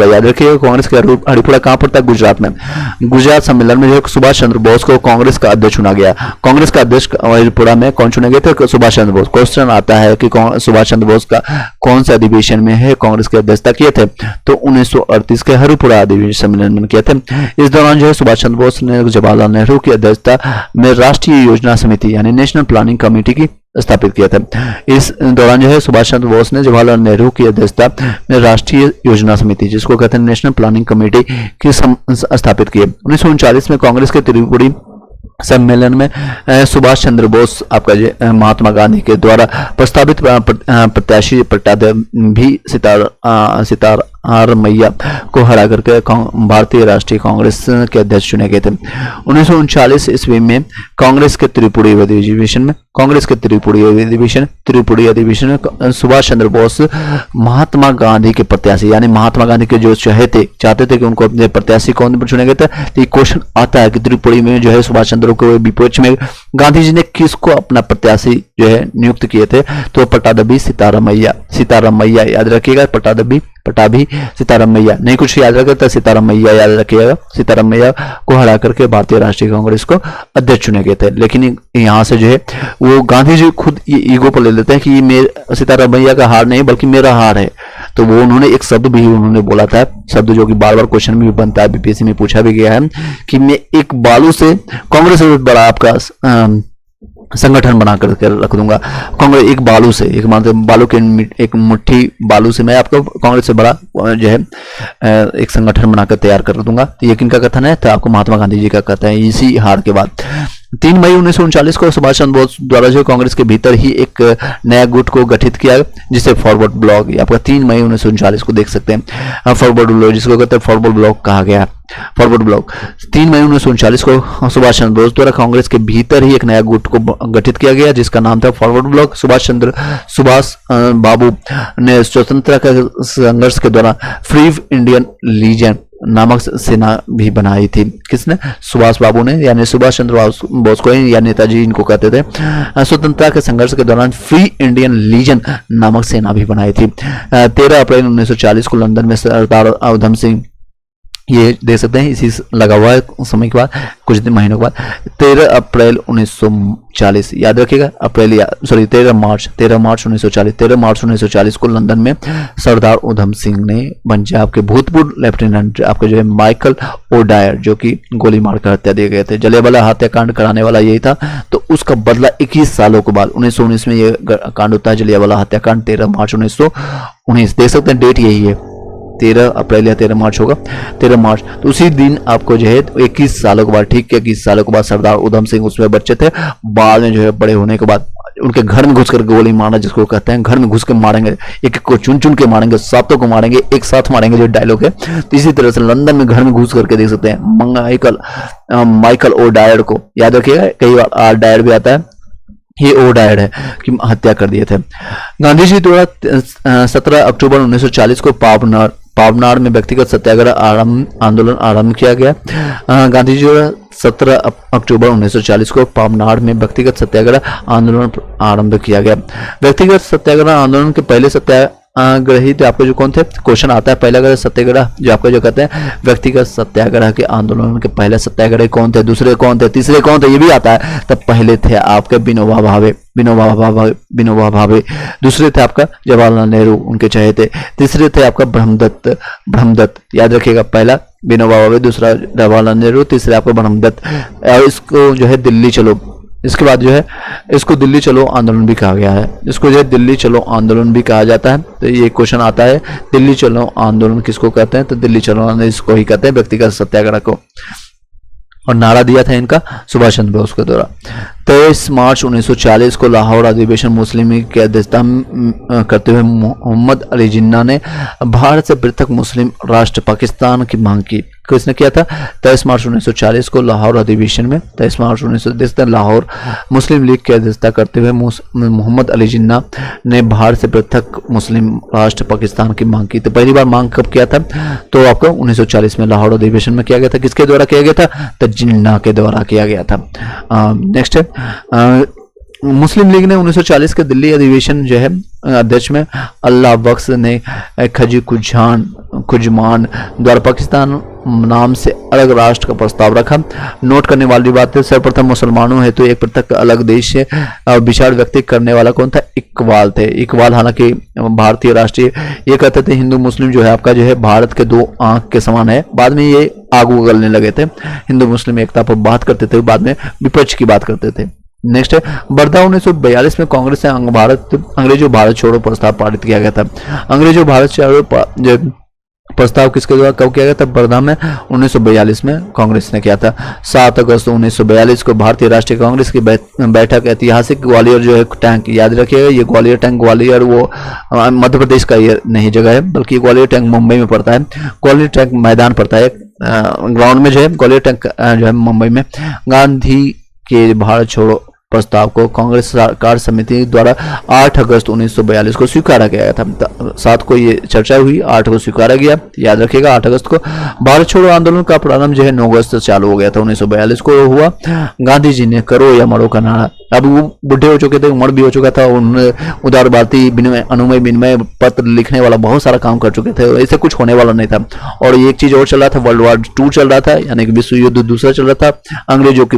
याद रखिएगा, कांग्रेस के हरिपुरा कहाँ पड़ता है? गुजरात में। गुजरात सम्मेलन में जो सुभाष चंद्र बोस को कांग्रेस का अध्यक्ष चुना गया। कांग्रेस का अध्यक्ष हरिपुरा में कौन चुने गए थे? सुभाष चंद्र बोस। क्वेश्चन आता है कि सुभाष चंद्र बोस का कौन सा अधिवेशन में है कांग्रेस के अध्यक्षता किए थे? तो 1938 के हरिपुरा अधिवेशन सम्मेलन में किए थे। इस दौरान जो है सुभाष चंद्र बोस ने जवाहरलाल नेहरू की अध्यक्षता में राष्ट्रीय योजना समिति यानी नेशनल प्लानिंग कमेटी की स्थापित किया था। इस दौरान जो है सुभाष चंद्र बोस ने जवाहरलाल नेहरू की अध्यक्षता में राष्ट्रीय योजना समिति, जिसको कहते हैं नेशनल प्लानिंग कमेटी, की स्थापित की। 1939 में कांग्रेस के त्रिपुरी सम्मेलन में सुभाष चंद्र बोस आपका जो महात्मा गांधी के द्वारा प्रस्तावित प्रत्याशी पट्टाभी सितारमैया को हरा करके भारतीय राष्ट्रीय कांग्रेस के अध्यक्ष चुने गए थे। 1939 ईस्वी में कांग्रेस के त्रिपुरी अधिवेशन में सुभाष चंद्र बोस महात्मा गांधी के प्रत्याशी, यानी महात्मा गांधी के जो चाहते थे कि उनको अपने प्रत्याशी कौन चुने गए थे। तो ये क्वेश्चन आता है कि त्रिपुरी में जो है सुभाष चंद्र के विपक्ष में गांधी जी ने किसको अपना प्रत्याशी जो है नियुक्त किए थे, तो पट्टाभी सीतारामैया याद रखिएगा। पट्टाभी सीतारामैया नहीं कुछ याद रखा, सीतारामैया याद रखिएगा। सीतारामैया को हरा करके भारतीय राष्ट्रीय कांग्रेस को अध्यक्ष चुने गए थे। लेकिन यहाँ से जो है वो गांधी जी खुद ये ईगो पर ले लेते हैं कि ये मेरे सीतारामैया का हार नहीं बल्कि मेरा हार है। तो वो उन्होंने एक शब्द भी उन्होंने बोला था, शब्द जो कि बार बार क्वेश्चन में भी बनता है, बीपीएससी में पूछा भी गया है कि मैं एक बालू से कांग्रेस से बड़ा आपका संगठन बना करके रख दूंगा। कांग्रेस एक बालू से, एक मानते बालू के एक मुट्ठी बालू से मैं आपको कांग्रेस से बड़ा जो है एक संगठन बनाकर तैयार कर दूंगा। तो ये किनका कथन है, तो आपको महात्मा गांधी जी का कथन है। इसी हार के बाद 3 मई 1939 को सुभाष चंद्र बोस द्वारा जो कांग्रेस के भीतर ही एक नया गुट को गठित किया, जिसे फॉरवर्ड ब्लॉक, आपका 3 मई 1939 को देख सकते हैं। फॉरवर्ड ब्लॉक जिसको कहते हैं फॉरवर्ड ब्लॉक कहा गया। फॉरवर्ड ब्लॉक 3 मई 1939 को सुभाष चंद्र बोस द्वारा कांग्रेस के भीतर ही एक नया गुट को गठित किया गया, जिसका नाम था फॉरवर्ड ब्लॉक। सुभाष बाबू ने स्वतंत्रता के संघर्ष के दौरान फ्री इंडियन लीजन नामक सेना भी बनाई थी। किसने, सुभाष बाबू ने, यानी सुभाष चंद्र बोस को या नेताजी इनको कहते थे। स्वतंत्रता के संघर्ष के दौरान फ्री इंडियन लीजन नामक सेना भी बनाई थी। 13 अप्रैल 1940 को लंदन में सरदार उधम सिंह, ये देख सकते हैं इसी लगा हुआ है समय के बाद, कुछ दिन महीनों के बाद 13 अप्रैल 1940 याद रखिएगा। 13 मार्च 1940 को लंदन में सरदार उधम सिंह ने पंजाब के भूतपूर्व लेफ्टिनेंट आपके जो है माइकल ओडायर, जो कि गोली मारकर हत्या दिए गए थे। जलियांवाला हत्याकांड कराने वाला यही था। तो उसका बदला 21 सालों के बाद 1919 में ये कांड होता है, जलियांवाला हत्याकांड 13 मार्च 1919। देख सकते हैं डेट यही है, 13 अप्रैल या 13 मार्च होगा, 13 मार्च। तो उसी दिन आपको जो है 21 सालों के बाद, ठीक है 21 सालों के बाद सरदार उधम सिंह उसमें बच्चे थे, बाद में जो है बड़े होने के बाद उनके घर में घुसकर गोली मारना, जिसको कहते हैं घर में घुस के मारेंगे, एक को चुन चुन के मारेंगे, सातों को मारेंगे, एक साथ मारेंगे, जो डायलॉग है। तो इसी तरह से लंदन में घर में घुस करके देख सकते हैं माइकल ओडायर को, याद रखिएगा कई बार डायर भी आता है, ये ओडायर है कि हत्या कर दिए थे। गांधी जी द्वारा 17 अक्टूबर 1940 को पावनार में व्यक्तिगत सत्याग्रह आंदोलन आरंभ किया गया। गांधी जी द्वारा 17 अक्टूबर 1940 को पावनार में व्यक्तिगत सत्याग्रह आंदोलन आरंभ किया गया। व्यक्तिगत सत्याग्रह आंदोलन के पहले सत्याग्रही थे आपको जो कौन थे, क्वेश्चन आता है पहला सत्याग्रह जो आपको जो कहते हैं व्यक्तिगत सत्याग्रह के आंदोलन के पहले सत्याग्रही कौन थे, दूसरे कौन थे, तीसरे कौन थे, ये भी आता है। तब पहले थे आपके विनोबा भावे, दूसरे थे आपका जवाहरलाल नेहरू उनके चहेते, तीसरे थे आपका ब्रह्मदत्त याद रखिएगा, पहला विनोबा भावे, दूसरा जवाहरलाल नेहरू, तीसरा आपका ब्रह्मदत्त। और इसको जो है दिल्ली चलो, इसके बाद जो है इसको दिल्ली चलो आंदोलन भी कहा गया है, इसको जो है दिल्ली चलो आंदोलन भी कहा जाता है। तो ये क्वेश्चन आता है दिल्ली चलो आंदोलन किसको कहते हैं, तो दिल्ली चलो आंदोलन इसको ही कहते हैं व्यक्तिगत सत्याग्रह को। और नारा दिया था इनका सुभाष चंद्र बोस के द्वारा। 23 मार्च 1940 को लाहौर अधिवेशन मुस्लिम लीग की अध्यक्षता करते हुए मोहम्मद अली जिन्ना ने भारत से पृथक मुस्लिम राष्ट्र पाकिस्तान की मांग की। किसने किया था, 23 मार्च 1940 को लाहौर अधिवेशन में, 23 मार्च 1940 लाहौर मुस्लिम लीग की अध्यक्षता करते हुए मोहम्मद अली जिन्ना ने भारत से पृथक मुस्लिम राष्ट्र पाकिस्तान की मांग की। तो पहली बार मांग कब किया था, तो आपको 1940 में लाहौर अधिवेशन में किया गया था। किसके द्वारा किया गया था, तो जिन्ना के द्वारा किया गया था। नेक्स्ट है मुस्लिम लीग ने 1940 के दिल्ली अधिवेशन जो है अध्यक्ष में अल्लाह बख्श ने खजी खुजमान द्वारा पाकिस्तान नाम से अलग राष्ट्र का प्रस्ताव रखा। नोट करने वाली बात है, सर्वप्रथम मुसलमानों हेतु एक पृथक अलग देश विचार व्यक्त करने वाला कौन था, इकबाल थे। इकबाल हालांकि भारतीय राष्ट्रीय, ये कहते थे हिंदू मुस्लिम जो है आपका जो है भारत के दो आंख के समान है। बाद में ये आगू गलने लगे थे, हिंदू मुस्लिम एकता पर बात करते थे, बाद में विपक्ष की बात करते थे। नेक्स्ट है वर्धा 1942 में कांग्रेस से अंग्रेजों भारत छोड़ो प्रस्ताव पारित किया गया था। अंग्रेजों भारत छोड़ो प्रस्ताव किसके द्वारा कब किया गया था? वर्धा में 1942 में कांग्रेस ने किया था। 7 अगस्त 1942 को भारतीय राष्ट्रीय कांग्रेस की बैठक, ऐतिहासिक ग्वालियर जो है टैंक, याद रखिएगा ये ग्वालियर टैंक, ग्वालियर वो मध्य प्रदेश का ये नहीं जगह है, बल्कि ग्वालियर टैंक मुंबई में पड़ता है। ग्वालियर टैंक मैदान पड़ता है ग्राउंड में जो है, ग्वालियर टैंक जो है मुंबई में। गांधी के भारत छोड़ो प्रस्ताव को कांग्रेस कार्य समिति द्वारा 8 अगस्त 1942 को स्वीकारा गया था। 7 को ये चर्चा हुई, 8 को स्वीकारा गया, याद रखिएगा 8 अगस्त को। भारत छोड़ो आंदोलन का प्रारंभ जो है 9 अगस्त से चालू हो गया था, 1942 को हुआ। गांधी जी ने करो या मरो का नारा, अब वो बुढ़े हो चुके थे, उम्र भी हो चुका था, उन्होंने उदारवादी विनिमय, अनुमय विनिमय पत्र लिखने वाला बहुत सारा काम कर चुके थे, ऐसे कुछ होने वाला नहीं था। और एक चीज और चल रहा था, वर्ल्ड वॉर 2 चल रहा था, यानी कि विश्व युद्ध दूसरा चल रहा था। अंग्रेजों की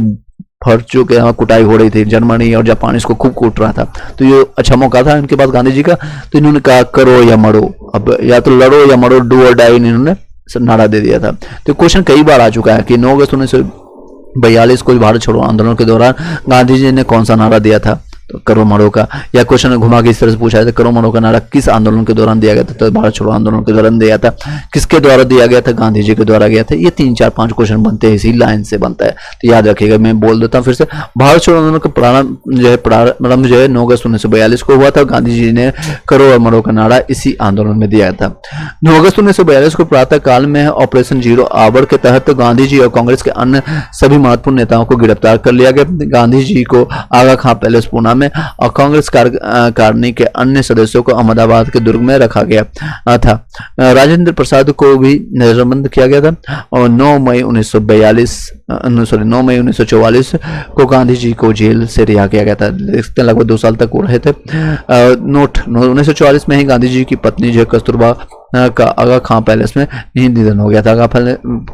फर्चों के यहाँ कुटाई हो रही थी, जर्मनी और जापान इसको खूब कूट रहा था, तो ये अच्छा मौका था इनके पास गांधी जी का। तो इन्होंने कहा करो या मरो, अब या तो लड़ो या मरो, डू और डाई, इन्होंने नारा दे दिया था। तो क्वेश्चन कई बार आ चुका है कि 9 अगस्त 1942 को भारत छोड़ो आंदोलन के दौरान गांधी जी ने कौन सा नारा दिया था? तो करो मरो का। या क्वेश्चन घुमा के इस तरह से पूछा है, करो मरो का नारा किस आंदोलन के दौरान दिया गया था? तो भारत छोड़ो आंदोलन के दौरान दिया था। किसके द्वारा दिया गया था? गांधी जी के द्वारा गया था। ये 3 4 5 क्वेश्चन बनते हैं, इसी लाइन से बनता है, तो याद रखिएगा। मैं बोल देता हूँ फिर से, भारत छोड़ो आंदोलन का प्रारंभ जो है 9 अगस्त 1942 को हुआ था। गांधी जी ने करो और मरो का नारा इसी आंदोलन में दिया था। 9 अगस्त 1942 को प्रातः काल में ऑपरेशन जीरो आवर के तहत गांधी जी और कांग्रेस के अन्य सभी महत्वपूर्ण नेताओं को गिरफ्तार कर लिया गया। गांधी जी को आगा खां पैलेस पूना में और कांग्रेस कार्यकारिणी के अन्य सदस्यों को अहमदाबाद के दुर्ग में रखा गया था। राजेंद्र प्रसाद को भी नजरबंद किया गया था। और 9 मई 1944 को गांधी जी को जेल से रिहा किया गया था। देखते हैं लगभग 2 साल तक वो रहे थे। नोट 1944 में ही गांधी जी की पत्नी जो कस्तूरबा का आगा खां पैलेस में निधन हो गया था। आगा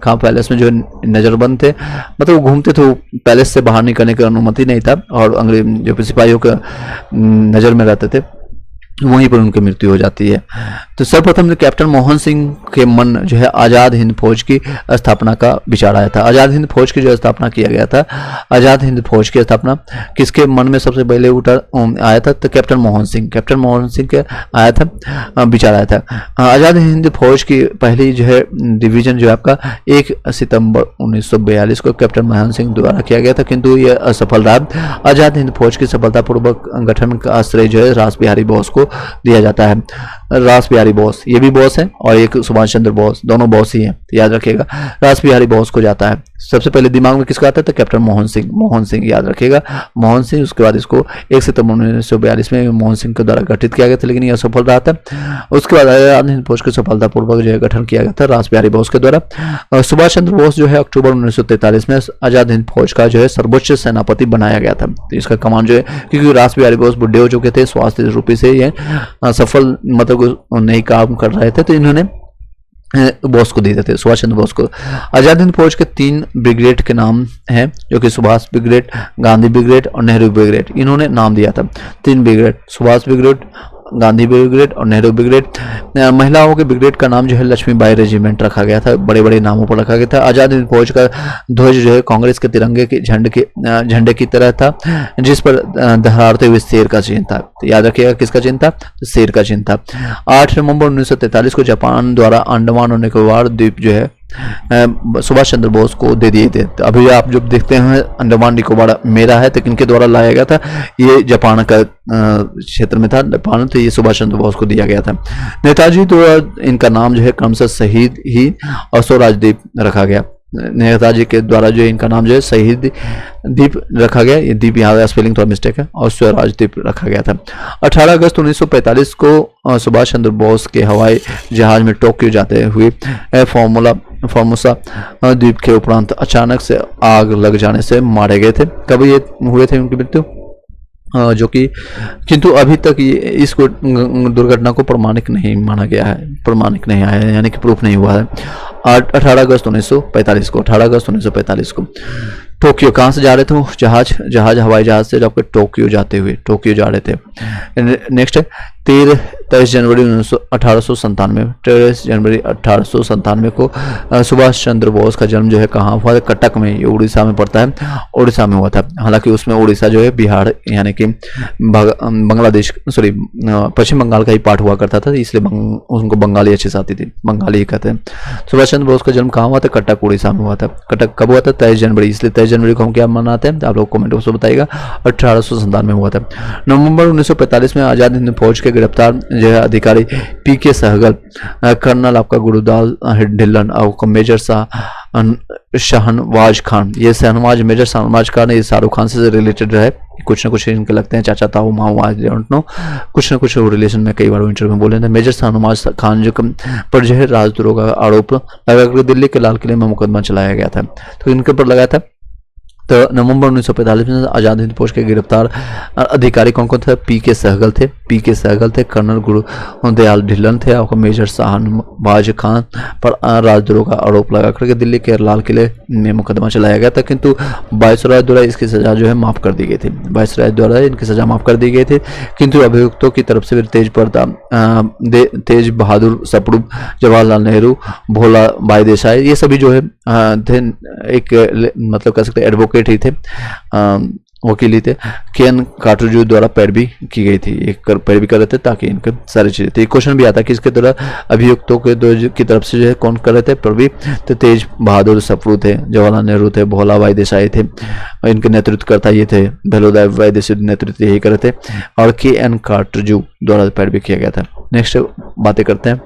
खां पैलेस में जो नजरबंद थे, मतलब वो घूमते थे, पैलेस से बाहर निकलने की अनुमति नहीं था, और अंग्रेज जो सिपाहियों का नजर में रहते थे, वहीं पर उनकी मृत्यु हो जाती है। तो सर्वप्रथम कैप्टन मोहन सिंह के मन जो है आज़ाद हिंद फौज की स्थापना का विचार आया था। आज़ाद हिंद फौज की जो स्थापना किया गया था, आज़ाद हिंद फौज की स्थापना किसके मन में सबसे पहले आया था? तो कैप्टन मोहन सिंह के आया था, विचार आया था। आज़ाद हिंद फौज की पहली जो है डिवीजन जो है आपका 1 सितंबर 1942 को कैप्टन मोहन सिंह द्वारा किया गया था, किंतु यह असफल रहा। आज़ाद हिंद फौज की सफलतापूर्वक गठन का श्रेय जो है रास बिहारी बोस को दिया जाता है। रास बिहारी बोस, ये भी बोस है, और एक सुभाष चंद्र बोस, दोनों बोस ही हैं, तो याद रखिएगा रास बिहारी बोस को जाता है। सबसे पहले दिमाग में किसका आता है? तो कैप्टन मोहन सिंह याद रखिएगा, मोहन सिंह। उसके बाद इसको 1 सितंबर 1942 में मोहन सिंह के द्वारा गठित किया गया था, लेकिन यह सफल रहा था। उसके बाद आज़ाद हिंद फौज की सफलतापूर्वक जो है गठन किया गया था रास बिहारी बोस के द्वारा। सुभाष चंद्र बोस जो है अक्टूबर 1943 में आज़ाद हिंद फौज का जो है सर्वोच्च सेनापति बनाया गया था। तो इसका कमान जो है, क्योंकि रास बिहारी बोस बुढ़े हो चुके थे, स्वास्थ्य रूपी से ये सफल मतलब नहीं काम कर रहे थे, तो इन्होंने बोस को दे देते, सुभाष चंद्र बोस को। आज़ाद हिंद फौज के 3 ब्रिगेड के नाम हैं, जो कि सुभाष ब्रिगेड, गांधी ब्रिगेड और नेहरू ब्रिगेड, इन्होंने नाम दिया था। 3 brigade, Subhash brigade, Gandhi brigade और नेहरू ब्रिगेड। महिलाओं के ब्रिगेड का नाम जो है लक्ष्मीबाई रेजिमेंट रखा गया था, बड़े बड़े नामों पर रखा गया था। आज़ाद हिंद फौज का ध्वज जो है कांग्रेस के तिरंगे के झंडे की तरह था, जिस पर दहराते हुए शेर का चिन्ह था। तो याद रखिएगा किसका चिन्ह था? तो शेर का चिन्ह था। 8 नवंबर 1943 को जापान द्वारा अंडमान और निकोबार द्वीप जो है सुभाष चंद्र बोस को दे दिए थे। तो अभी आप जब देखते हैं अंडमान निकोबार मेरा है, तो किनके द्वारा लाया गया था? ये जापान का क्षेत्र में था जापान, तो ये सुभाष चंद्र बोस को दिया गया था। नेताजी द्वारा इनका नाम जो है क्रमशः शहीद ही और स्वराज द्वीप रखा गया। नेताजी के द्वारा जो इनका नाम जो है शहीद द्वीप रखा गया, ये द्वीप यहाँ स्पेलिंग थोड़ा मिस्टेक है, और स्वराज द्वीप रखा गया था। 18 अगस्त 1945 को सुभाष चंद्र बोस के हवाई जहाज में टोक्यो जाते हुए फॉर्मोसा द्वीप के उपरांत अचानक से आग लग जाने से मारे गए थे। कब ये हुए थे उनकी मृत्यु? जो कि किंतु अभी तक ये इस दुर्घटना को प्रमाणिक नहीं माना गया है, प्रमाणिक नहीं आया है, यानी कि प्रूफ नहीं हुआ है। 18 अगस्त 1945 को टोक्यो कहाँ से जा रहे थे वो जहाज हवाई जहाज से आपके टोक्यो जाते हुए टोक्यो जा रहे थे। नेक्स्ट है 23 जनवरी 1897, 23 जनवरी 1897 को सुभाष चंद्र बोस का जन्म जो है कहाँ हुआ था? कटक में, ये उड़ीसा में पड़ता है, उड़ीसा में हुआ था। हालांकि उसमें उड़ीसा जो है बिहार यानी कि बांग्लादेश सॉरी पश्चिम बंगाल का ही पार्ट हुआ करता था, इसलिए उनको बंगाली अच्छे से आती थी, बंगाली ही कहते हैं। सुभाष चंद्र बोस का जन्म कहाँ हुआ था? कटक उड़ीसा में हुआ था। कटक कब हुआ था? 23 जनवरी, इसलिए 23 जनवरी को हम क्या मनाते हैं? आप लोग कमेंट बॉक्स में बताइएगा। 1897 में हुआ था। नवंबर 1945 में आजाद हिंद फौज के गिरफ्तार जो है अधिकारी पीके सहगल, कर्नल आपका गुरुदाल ढिल्लन और मेजर शाहनवाज खान, ये शाहनवाज मेजर शाहनवाज खान ये शाहरुख खान से रिलेटेड है, कुछ ना कुछ इनके लगते हैं चाचा ताऊ माऊ, आई डोंट नो, कुछ ना कुछ रिलेशन में कई बार इंटरव्यू में बोले थे। मेजर शाहनवाज खान जो पर जो है राजद्रोह का आरोप लगाकर दिल्ली के लाल किले में मुकदमा चलाया गया था, तो इनके ऊपर लगा था। तो नवंबर 1945 में आजाद हिंद फौज के गिरफ्तार अधिकारी कौन कौन थे? पीके सहगल थे, कर्नल गुरुदयाल ढिल्लन थे, और मेजर शाहनवाज खान पर राजद्रोह का आरोप लगा करके दिल्ली के लाल किले में मुकदमा चलाया गया था, किंतु वायसराय द्वारा इसकी सजा जो है माफ कर दी गई थी। वायसराय द्वारा इनकी सजा माफ कर दी गई थी, किंतु अभियुक्तों की तरफ से तेज बहादुर सप्रू, जवाहरलाल नेहरू, भोला भाई देसाई, ये सभी जो है थे एक मतलब कह सकते एडवोकेट ही थे, वकील ही थे। केएन कार्टरजू द्वारा पैरवी की गई थी, एक पैरवी कर रहे थे ताकि इनके सारी चीजें। तो क्वेश्चन भी आता कि इसके द्वारा अभियुक्तों के की तरफ से जो है कौन कर रहे थे पैरवी? तो तेज बहादुर सप्रू थे, जवाहरलाल नेहरू थे, भोला भाई देसाई थे, इनके नेतृत्वकर्ता ये थे, भोला भाई देसाई नेतृत्व यही कर रहे थे, और केएन कार्टरजू द्वारा पैरवी किया गया था। नेक्स्ट बातें करते हैं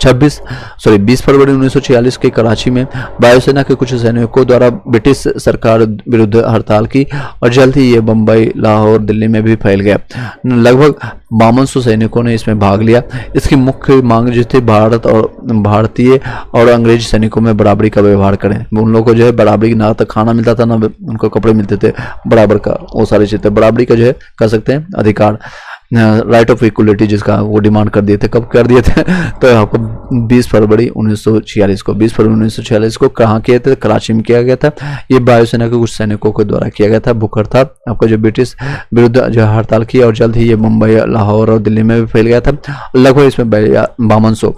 20 फरवरी 1946 के कराची में वायुसेना के कुछ सैनिकों द्वारा ब्रिटिश सरकार विरुद्ध हड़ताल की, और जल्द ही ये बम्बई, लाहौर, दिल्ली में भी फैल गया। लगभग 5200 सैनिकों ने इसमें भाग लिया। इसकी मुख्य मांग जो थी भारतीय और अंग्रेज सैनिकों में बराबरी का व्यवहार करें। उन लोगों को जो है बराबरी, ना तो खाना मिलता था ना उनको कपड़े मिलते थे, बराबर का वो सारी चीजें, बराबरी का जो है कह सकते हैं अधिकार, राइट ऑफ इक्वलिटी जिसका वो डिमांड कर दिए थे। कब कर दिए थे? तो आपको 20 फरवरी 1946 को कहाँ किया था? कराची में किया गया था। ये वायुसेना के कुछ सैनिकों के द्वारा किया गया था। भूखर था आपको जो ब्रिटिश विरुद्ध जो हड़ताल की, और जल्द ही ये मुंबई, लाहौर और दिल्ली में भी फैल गया था। लगभग इसमें 5200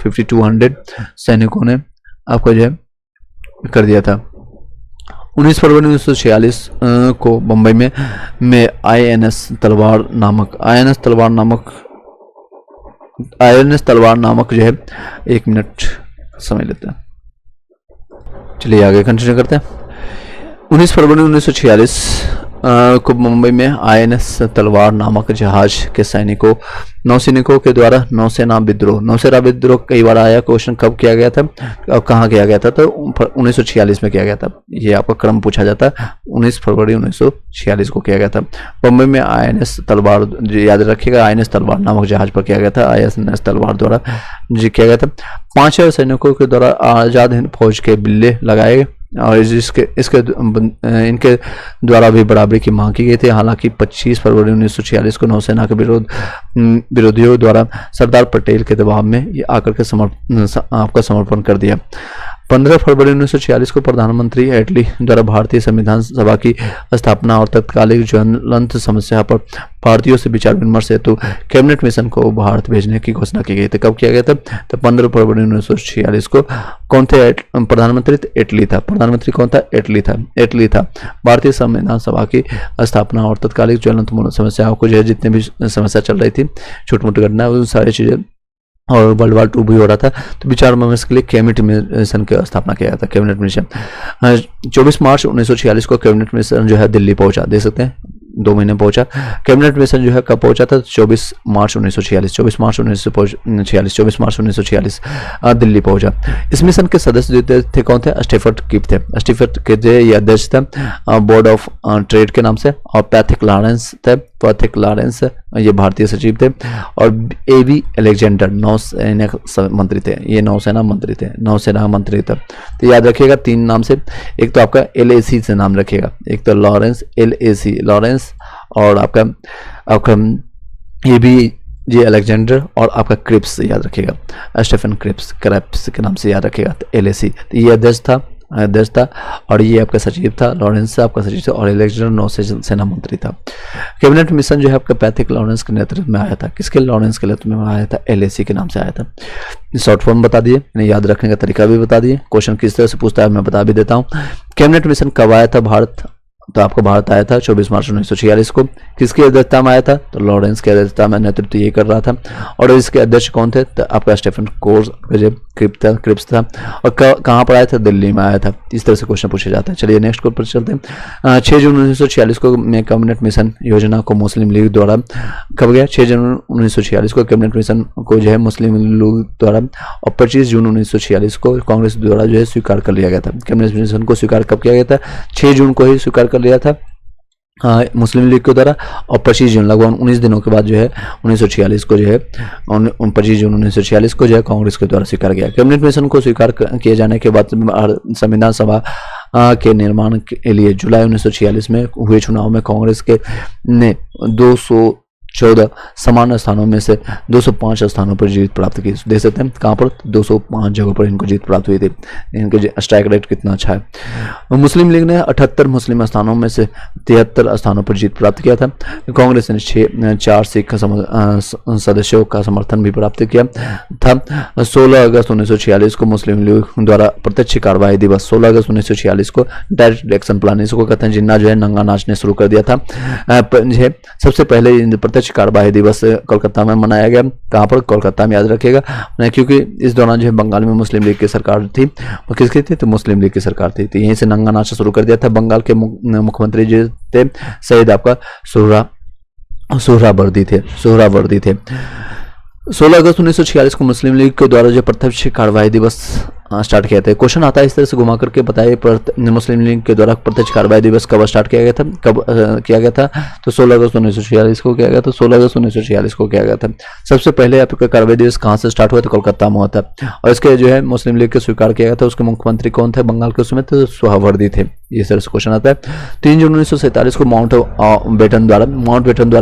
सैनिकों ने आपको जो है कर दिया था। 19 फरवरी 1946 को बम्बई में आईएनएस तलवार नामक जो है, एक मिनट समझ लेते हैं, चलिए आगे कंटिन्यू करते हैं। 19 फरवरी 1946 को मुंबई में आईएनएस तलवार नामक जहाज के नौसैनिकों के द्वारा नौसेना विद्रोह कई बार आया। क्वेश्चन कब किया गया था और कहाँ किया गया था? तो 1946 में किया गया था। ये आपका क्रम पूछा जाता है। 19 फरवरी 1946 को किया गया था। बम्बई में आईएनएस तलवार, याद रखिएगा, आईएनएस तलवार नामक जहाज पर किया गया था। आईएनएस तलवार द्वारा जी किया गया था। 5000 सैनिकों के द्वारा आजाद हिंद फौज के बिल्ले लगाए गए, और इनके द्वारा भी बराबरी की मांग की गई थी। हालांकि 25 फरवरी 1946 को नौसेना के विरोधियों द्वारा सरदार पटेल के दबाव में ये आकर के आपका समर्पण कर दिया। 15 फरवरी 1946 को प्रधानमंत्री एटली द्वारा भारतीय संविधान सभा की स्थापना और तत्कालिक ज्वलंत समस्या पर भारतीयों से विचार विमर्श हेतु कैबिनेट मिशन को भारत भेजने की घोषणा की गई थी। कब किया गया था? तो 15 फरवरी 1946 को। कौन थे प्रधानमंत्री? एटली था। प्रधानमंत्री कौन था? एटली था। भारतीय संविधान सभा की स्थापना और तत्कालिक ज्वलंत समस्याओं को जो है, जितने भी समस्या चल रही थी, छोटी मोटी घटना, उन सारी चीजें, और वर्ल्ड वार 2 भी हो रहा था, तो विचार विमर्श के लिए कैबिनेट मिशन की स्थापना किया गया था। कैबिनेट मिशन 24 मार्च 1946 को कैबिनेट मिशन जो है दिल्ली पहुंचा। देख सकते हैं 2 महीने पहुंचा। कैबिनेट मिशन जो है कब पहुंचा था? 24 मार्च 1946 दिल्ली पहुंचा। इस मिशन के सदस्य जो थे कौन थे? स्टीफर्ड किप थे। स्टीफर्ड किप ये अध्यक्ष थे बोर्ड ऑफ ट्रेड के नाम से, और पैथिक लॉरेंस ये भारतीय सचिव थे, और एवी अलेक्जेंडर नौसेना मंत्री थे। ये नौसेना मंत्री थे। तो याद रखिएगा 3 नाम से, एक तो आपका LAC से नाम रखिएगा, एक तो लॉरेंस, लॉरेंस, और आपका ये भी जे अलेक्जेंडर, और आपका क्रिप्स याद रखिएगा, स्टीफन क्रिप्स के नाम से याद रखिएगा। तो LAC, तो ये अध्यक्ष था अध्यक्ष था, और ये आपका सचिव था, लॉरेंस आपका सचिव था, और एलेक्जेंडर नौसेना मंत्री था। कैबिनेट मिशन जो है आपका पैट्रिक लॉरेंस के नेतृत्व में आया था। किसके लॉरेंस के नेतृत्व में आया था? LAC के नाम से आया था। शॉर्ट फॉर्म बता दिए, इन्हें याद रखने का तरीका भी बता दिए। क्वेश्चन किस तरह से पूछता है मैं बता भी देता हूँ। कैबिनेट मिशन कब आया था भारत? तो आपको भारत आया था 24 मार्च 1946 को। किसकी अध्यक्षता में आया था? तो लॉरेंस की अध्यक्षता में नेतृत्व ये कर रहा था। और इसके अध्यक्ष कौन थे? तो आपका स्टीफन क्रिप्स था। और कहाँ पर आया था? दिल्ली में आया था। इस तरह से क्वेश्चन पूछे जाते हैं। चलिए नेक्स्ट पर चलते हैं। 6 जून 1946 को कैबिनेट मिशन योजना को मुस्लिम लीग द्वारा कब गया? 6 जून 1946 को कैबिनेट मिशन को जो है मुस्लिम लीग द्वारा, और 25 जून 1946 को कांग्रेस द्वारा जो है स्वीकार कर लिया गया था। कैबिनेट मिशन को स्वीकार कब किया गया था? 6 जून को ही स्वीकार कर लिया था मुस्लिम लीग के द्वारा, और 25 जून लगभग 19 दिनों के बाद जो है 1946 को जो है 25 जून 1946 को जो है कांग्रेस के द्वारा स्वीकार किया। कैबिनेट मिशन को स्वीकार किए जाने के बाद संविधान सभा के निर्माण के लिए जुलाई 1946 में हुए चुनाव में कांग्रेस के ने 214 समान स्थानों में से 205 स्थानों पर जीत प्राप्त की। देख सकते हैं कहाँ पर 205 जगहों पर इनको जीत प्राप्त हुई थी। इनके स्ट्राइक रेट कितना अच्छा है। मुस्लिम लीग ने 78 मुस्लिम स्थानों में से 73 स्थानों पर जीत प्राप्त किया था। कांग्रेस ने 4 सिख सदस्यों का समर्थन भी प्राप्त किया था। 16 अगस्त 1946 को मुस्लिम लीग द्वारा प्रत्यक्ष कार्रवाई दिवस, 16 अगस्त 1946 को डायरेक्ट एक्शन प्लान इसको कहते हैं, जिन्ना जो है नंगा नाचने शुरू कर दिया था। सबसे पहले प्रत्यक्ष कार्रवाई दिवस कोलकाता में मनाया गया। कहां पर? कोलकाता में, याद रखिएगा, क्योंकि इस दौरान जो है बंगाल में मुस्लिम लीग की सरकार थी। और किसकी थी? तो मुस्लिम लीग की सरकार थी। तो यहीं से नंगा नाच शुरू कर दिया था। बंगाल के मुख्यमंत्री जो थे सईद आपका सोहरावर्दी थे। 16 अगस्त 1946 को मुस्लिम लीग के द्वारा जो प्रत्यक्ष कार्रवाई दिवस स्टार्ट किया था। क्वेश्चन आता है इस तरह से घुमा करके, बताइए मुस्लिम लीग के द्वारा प्रत्यक्ष कार्रवाई दिवस कब स्टार्ट किया गया था? कब किया गया था? तो 16 अगस्त 1946 को किया गया था। 16 अगस्त 1946 को किया गया था। सबसे पहले आपका कार्रवाई दिवस कहाँ से स्टार्ट हुआ था? कोलकाता में हुआ था। और इसके जो है मुस्लिम लीग के स्वीकार किया गया था। उसके मुख्यमंत्री कौन थे बंगाल के? उसमें तो सोहरावर्दी थे। इस तरह से क्वेश्चन आता है। 3 जून 1947 को माउंट बेटन द्वारा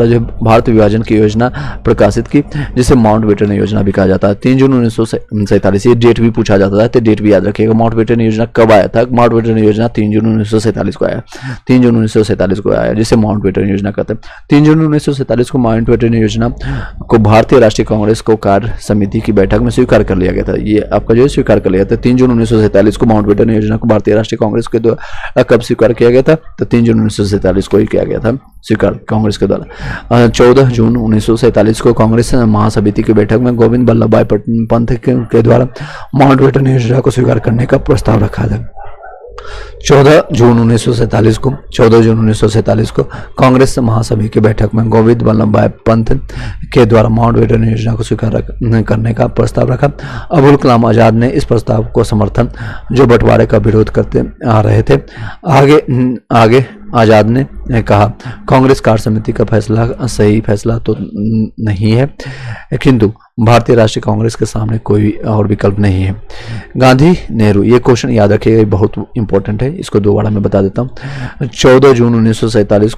जो भारत विभाजन की योजना प्रकाशित की, जिसे माउंट बेटन योजना भी कहा जाता है। 3 जून 1947, ये डेट भी पूछा जाता है, तो डेट भी याद रखिएगा। माउंट बेटन योजना कब आया था? माउंट बेटन योजना 3 जून 1947 को आया। 3 जून 1947 को आया, जिसे माउंट बेटन योजना कहते हैं। 3 जून 1947 को माउंट बेटन योजना को भारतीय राष्ट्रीय कांग्रेस को कार्य समिति की बैठक में स्वीकार कर लिया गया था। ये आपका जो है स्वीकार कर लिया था। 3 जून 1947 को माउंट बेटन योजना को भारतीय राष्ट्रीय कांग्रेस के द्वारा कब स्वीकार किया गया था? तो 3 जून 1947 को ही किया गया था स्वीकार कांग्रेस के द्वारा। 14 जून 1947 को कांग्रेस महासमिति की बैठक में गोविंद बल्लभ भाई पंत के द्वारा माउंट बेटन योजना को स्वीकार करने का प्रस्ताव रखा था। 14 जून 1947 को कांग्रेस महासभा की बैठक में गोविंद बल्लभ भाई पंत के द्वारा माउंट बेटन योजना को स्वीकार करने का प्रस्ताव रखा। अबुल कलाम आजाद ने इस प्रस्ताव को समर्थन, जो बंटवारे का विरोध करते आ रहे थे। आगे आजाद ने कहा, कांग्रेस कार्य समिति का फैसला सही फैसला तो नहीं है, किंतु भारतीय राष्ट्रीय कांग्रेस के सामने कोई और विकल्प नहीं है। गांधी नेहरू, ये क्वेश्चन याद रखिएगा, बहुत इंपॉर्टेंट है, इसको दोबारा मैं बता देता हूँ। 14 जून 1947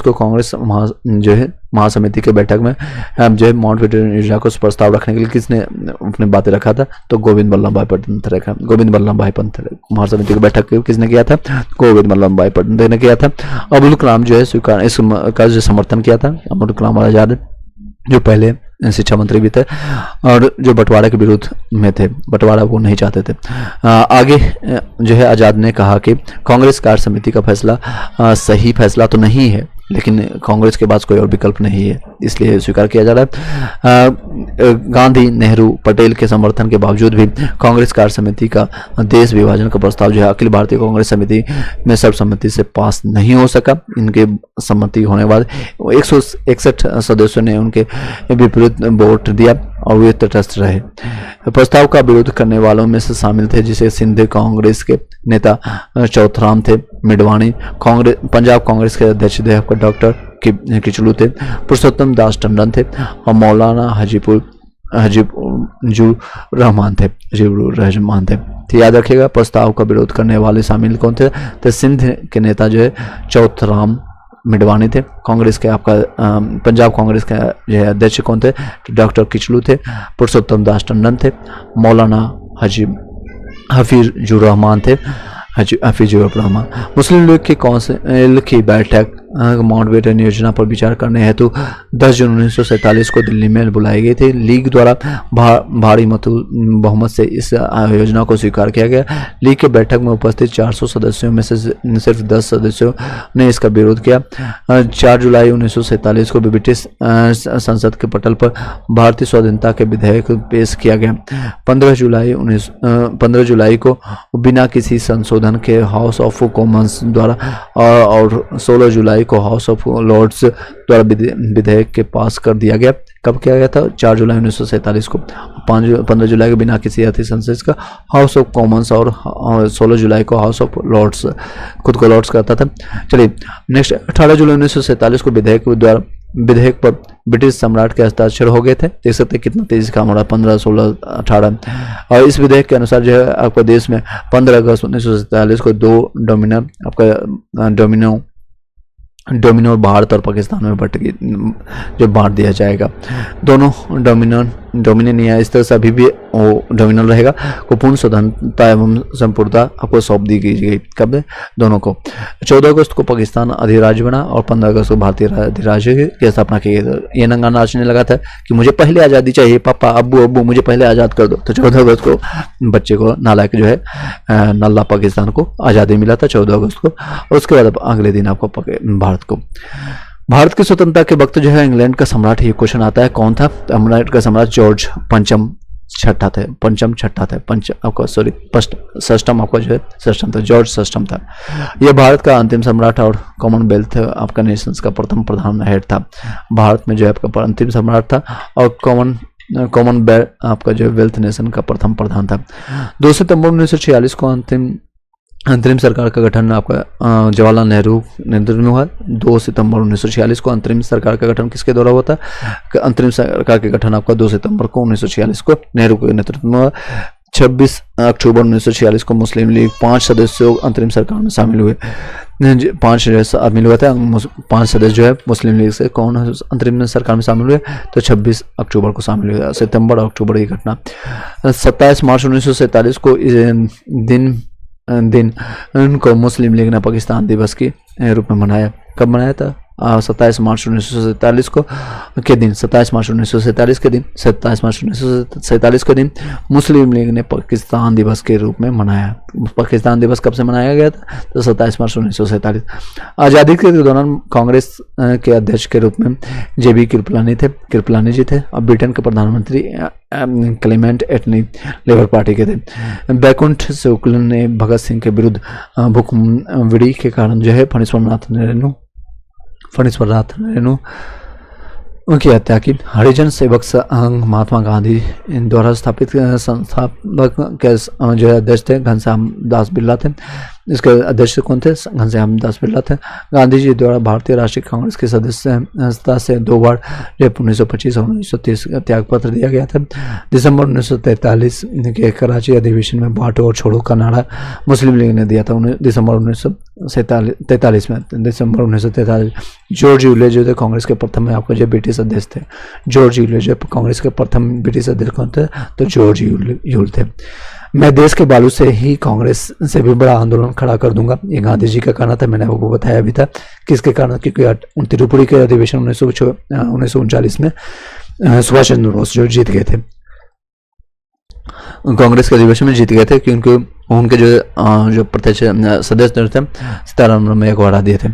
को कांग्रेस जो है महासमिति के बैठक में जो है माउंट बेटन योजना को प्रस्ताव रखने के लिए किसने अपने बातें रखा था? तो गोविंद बल्लभ भाई पंत रखा। गोविंद बल्लभ भाई पंत महासमिति की बैठक किसने किया था? गोविंद बल्लभ भाई पंत ने किया था। अबुल कलाम जो है स्वीकार इसका जो समर्थन किया था, अबुल कलाम आजाद जो पहले शिक्षा मंत्री भी थे और जो बंटवारे के विरुद्ध में थे, बंटवारा वो नहीं चाहते थे। आगे जो है आजाद ने कहा कि कांग्रेस कार्य समिति का फैसला सही फैसला तो नहीं है, लेकिन कांग्रेस के पास कोई और विकल्प नहीं है, इसलिए स्वीकार किया जा रहा है। गांधी नेहरू पटेल के समर्थन के बावजूद भी कांग्रेस कार्य समिति का देश विभाजन का प्रस्ताव जो है अखिल भारतीय कांग्रेस समिति में सर्वसम्मति से पास नहीं हो सका। इनके सम्मति होने के बाद 161 सदस्यों ने उनके विपरीत वोट दिया और वे तटस्थ रहे। प्रस्ताव का विरोध करने वालों में से शामिल थे जिसे सिंध कांग्रेस के नेता चौथराम थे, मिडवाणी पंजाब कांग्रेस के अध्यक्ष थे डॉक्टर किचलू थे, पुरुषोत्तम दास टंडन थे और मौलाना हजीबुर रहमान थे। तो याद रखिएगा प्रस्ताव का विरोध करने वाले शामिल कौन थे? तो सिंध के नेता जो है चौथराम मिडवाणी थे। कांग्रेस के आपका पंजाब कांग्रेस के जो है अध्यक्ष कौन थे? डॉक्टर किचलू थे, पुरुषोत्तम दास टंडन थे, मौलाना हफीजुर रहमान थे। हफीजुर रहमान। मुस्लिम लीग की काउंसिल की बैठक माउंटबेटन योजना पर विचार करने हेतु 10 जून 1947 को दिल्ली में बुलाई गई थी। लीग द्वारा भारी बहुमत से इस योजना को स्वीकार किया गया। लीग के बैठक में उपस्थित 400 सदस्यों में से सिर्फ 10 सदस्यों ने इसका विरोध किया। 4 जुलाई 1947 को ब्रिटिश संसद के पटल पर भारतीय स्वाधीनता के विधेयक पेश किया गया। 15 जुलाई को बिना किसी संशोधन के हाउस ऑफ कॉमन्स द्वारा और 16 जुलाई को हाउस ऑफ लॉर्ड्स द्वारा विधेयक के पास कर दिया गया। कब किया गया था? 4 जुलाई 1947 को। 15 जुलाई को बिना किसी अति संसद का हाउस ऑफ कॉमन्स और 16 जुलाई को हाउस ऑफ लॉर्ड्स खुद को लॉर्ड्स करता था। चलिए नेक्स्ट, 18 जुलाई 1947 को विधेयक पर ब्रिटिश सम्राट के हस्ताक्षर हो गए थे। देख सकते हैं कितना तेजी काम हो रहा है, 15, 16, 18। और इस विधेयक के अनुसार जो है आपका देश में 15 अगस्त 1947 को 2 डोमिनर आपका डोमिनो भारत और पाकिस्तान में बांट दिया जाएगा। दोनों डोमिनियन या इस तरह से अभी भी डोमिनल रहेगा को पूर्ण स्वतंत्रता एवं संपूर्णता आपको सौंप दी गई। कब? दोनों को। 14 अगस्त को पाकिस्तान अधिराज्य बना और 15 अगस्त को भारतीय अधिराज्य की स्थापना की गई। ये नंगा नाचने लगा था कि मुझे पहले आज़ादी चाहिए, पापा अब्बू मुझे पहले आज़ाद कर दो। तो 14 अगस्त को बच्चे को नालायक जो है नल्ला पाकिस्तान को आज़ादी मिला था 14 अगस्त को। और उसके बाद अगले दिन आपको भारत की स्वतंत्रता के वक्त जो है इंग्लैंड का सम्राट, ये क्वेश्चन आता है कौन था? इंग्लैंड का सम्राट जॉर्ज पंचम छठा थे। षष्ठम आपका जो है षष्ठम था, जॉर्ज षष्ठम था। यह भारत का अंतिम सम्राट और कॉमनवेल्थ आपका नेशंस का प्रथम प्रधान हेड था। भारत में जो है आपका अंतिम सम्राट था और कॉमनवेल्थ आपका जो वेल्थ नेशन का प्रथम प्रधान था। 2 सितंबर 1946 को अंतरिम सरकार का गठन आपका जवाहरलाल नेहरू नेतृत्व में हुआ। 2 सितंबर 1946 को अंतरिम सरकार का गठन किसके द्वारा हुआ था? अंतरिम सरकार के गठन आपका 2 सितंबर को 1946 को नेहरू के नेतृत्व में हुआ। 26 अक्टूबर 1946 को मुस्लिम लीग 5 सदस्यों अंतरिम सरकार में शामिल हुए। 5 शामिल हुआ था, 5 सदस्य जो है मुस्लिम लीग से कौन अंतरिम सरकार में शामिल हुए? तो 26 अक्टूबर को शामिल हुआ। सितंबर और अक्टूबर की घटना। 27 मार्च 1947 को दिन उनको मुस्लिम लीग ने पाकिस्तान दिवस के रूप में मनाया। कब मनाया था? 27 मार्च 1947 को के दिन 27 मार्च 1947 के दिन 27 मार्च 1947 के दिन मुस्लिम लीग ने पाकिस्तान दिवस के रूप में मनाया। पाकिस्तान दिवस कब से मनाया गया था? तो 27 मार्च 1947। आज़ादी के दौरान कांग्रेस के अध्यक्ष के रूप में JB कृपलानी जी थे और ब्रिटेन के प्रधानमंत्री क्लेमेंट एटली लेबर पार्टी के थे। बैकुंठ शुक्ल ने भगत सिंह के विरुद्ध भूखमरी के कारण जो है फणीश्वरनाथ रेणु उनकी हत्या की। हरिजन सेवक संघ महात्मा गांधी द्वारा स्थापित संस्थापक के जो है अध्यक्ष थे घनश्याम दास बिरला थे। इसके अध्यक्ष कौन थे? घनश्याम दास बिरला थे। गांधी जी द्वारा भारतीय राष्ट्रीय कांग्रेस की सदस्यता से 2 बार 1925 और 1930 का त्याग पत्र दिया गया था। दिसंबर 1943 के कराची अधिवेशन में बांटो और छोड़ो का नारा मुस्लिम लीग ने दिया था। दिसंबर 1943 में जॉर्ज यूले जो थे कांग्रेस के प्रथम में आपका जो ब्रिटिश अध्यक्ष थे। जॉर्ज यूले जो कांग्रेस के प्रथम ब्रिटिश अध्यक्ष कौन थे? तो जॉर्ज यूल थे। मैं देश के बालू से ही कांग्रेस से भी बड़ा आंदोलन खड़ा कर दूंगा, ये गांधी जी का कहना था। मैंने आपको बताया भी था किसके कारण, क्योंकि त्रिपुरी के अधिवेशन 1939 में सुभाष चंद्र बोस जो जीत गए थे, कांग्रेस के अधिवेशन में जीत गए थे, क्योंकि उनके जो प्रत्यक्ष सदस्य थे सीताराम में हटा दिए थे।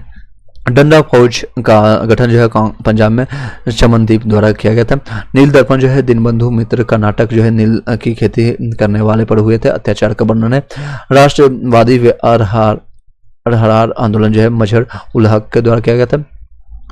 डंडा फौज का गठन जो है पंजाब में चमनदीप द्वारा किया गया था। नील दर्पण जो है दीनबंधु मित्र का नाटक जो है नील की खेती करने वाले पर हुए थे अत्याचार का वर्णन है। राष्ट्रवादी अरहरार आंदोलन जो है मजहर उल हक के द्वारा किया गया था।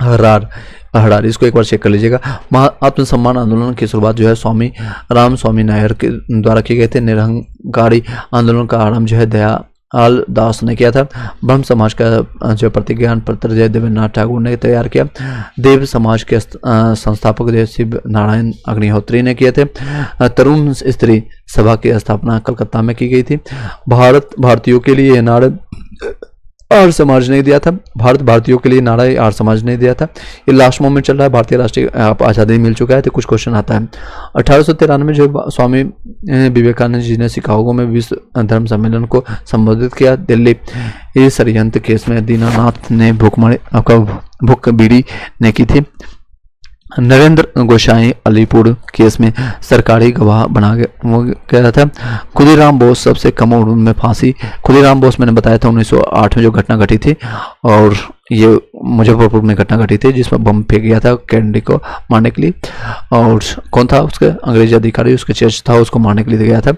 अरहरार इसको एक बार चेक कर लीजिएगा। आत्मसम्मान आंदोलन की शुरुआत जो है स्वामी रामस्वामी नायर के द्वारा किए गए थे। निरंकारी आंदोलन का आरंभ जो है दयाल दास ने किया था। ब्रह्म समाज का जो प्रतिज्ञान पत्र जय देवेंद्रनाथ ठाकुर ने तैयार किया। देव समाज के संस्थापक जो शिव नारायण अग्निहोत्री ने किए थे। तरुण स्त्री सभा की स्थापना कलकत्ता में की गई थी। भारतीयों के लिए नारे आर्य समाज ने दिया था। भारत भारतीयों के लिए नारा आर्य समाज ने दिया था। ये लास्ट मोमेंट चल रहा है, भारतीय राष्ट्रीय आज़ादी मिल चुका है। तो कुछ क्वेश्चन आता है 1893 जो स्वामी विवेकानंद जी ने शिकागो में विश्व धर्म सम्मेलन को संबोधित किया। दिल्ली इस षड्यंत्र केस में दीनानाथ ने भुखबीड़ी ने की थी। नरेंद्र गोसाई अलीपुर केस में सरकारी गवाह बना गया था। खुदीराम बोस सबसे कम उम्र में फांसी। खुदीराम बोस मैंने बताया था 1908 में जो घटना घटी थी, और ये मुजफ्फरपुर में घटना घटी थी जिसमें बम फेंक गया था कैनेडी को मारने के लिए। और कौन था उसके अंग्रेजी अधिकारी, उसके चर्च था, उसको मारने के लिए गया था।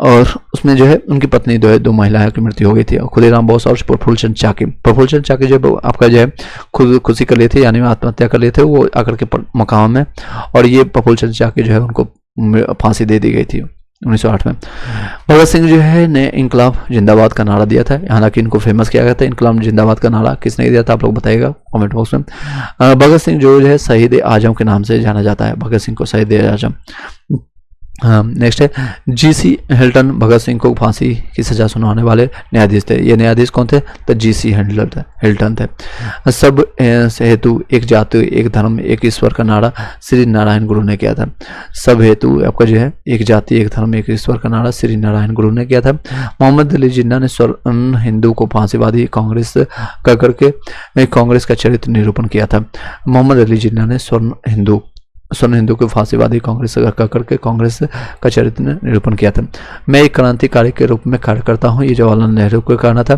और उसमें जो है उनकी पत्नी दो महिलाओं की मृत्यु हो गई थी, खुदीराम बोस और प्रफुल्ल चंद चाकी जो आपका जो है खुदकुशी कर लिए थे, यानी आत्महत्या कर लिए थे वो आकर के मकाम में। और ये प्रफुल्ल चंद चाकी जो है उनको फांसी दे दी गई थी 1908 में। भगत सिंह जो है ने इनकलाब जिंदाबाद का नारा दिया था, हालांकि इनको फेमस किया गया था। इनकलाब जिंदाबाद का नारा किसने दिया था आप लोग बताइएगा कमेंट बॉक्स में। भगत सिंह जो है शहीद आजम के नाम से जाना जाता है, भगत सिंह को शहीद आजम। नेक्स्ट है जीसी हिल्टन भगत सिंह को फांसी की सजा सुनाने वाले न्यायाधीश थे। ये न्यायाधीश कौन थे? तो जीसी हिल्टन थे। सब हेतु एक जाति एक धर्म एक ईश्वर का नारा श्री नारायण गुरु ने किया था। सब हेतु आपका जो है एक जाति एक धर्म एक ईश्वर का नारा श्री नारायण गुरु ने किया था। मोहम्मद अली जिन्ना ने स्वर्ण हिंदू को फांसीवादी कांग्रेस कर करके कांग्रेस का चरित्र निरूपण किया था। मोहम्मद अली जिन्ना ने स्वर्ण हिंदू को फांसीवादी कांग्रेस करके कांग्रेस का चरित्र निरूपण किया था। मैं एक क्रांतिकारी के रूप में कार्य करता हूँ, ये जवाहरलाल नेहरू को कहना था।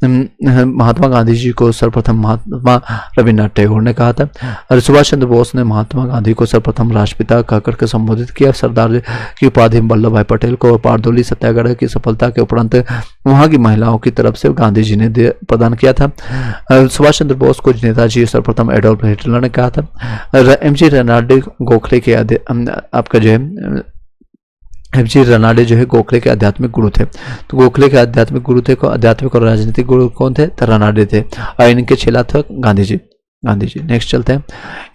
महात्मा गांधी जी को सर्वप्रथम महात्मा रविन्द्रनाथ टैगोर ने कहा था। और सुभाष चंद्र बोस ने महात्मा गांधी को सर्वप्रथम राष्ट्रपिता कहकर के संबोधित किया। सरदार की उपाधि वल्लभ भाई पटेल को बारडोली सत्याग्रह की सफलता के उपरांत वहां की महिलाओं की तरफ से गांधी जी ने प्रदान किया था। सुभाष चंद्र बोस को नेताजी सर्वप्रथम एडोल्फ हिटलर ने कहा था। एमजी रेनाल्डे गोखले के आपका जो है एमजी रेनाल्डे जो है गोखले के आध्यात्मिक गुरु थे। तो गोखले के आध्यात्मिक गुरु थे, आध्यात्मिक और राजनीतिक गुरु कौन थे? तो रेनाल्डे थे। और इनके चेला था गांधी जी। नेक्स्ट चलते हैं,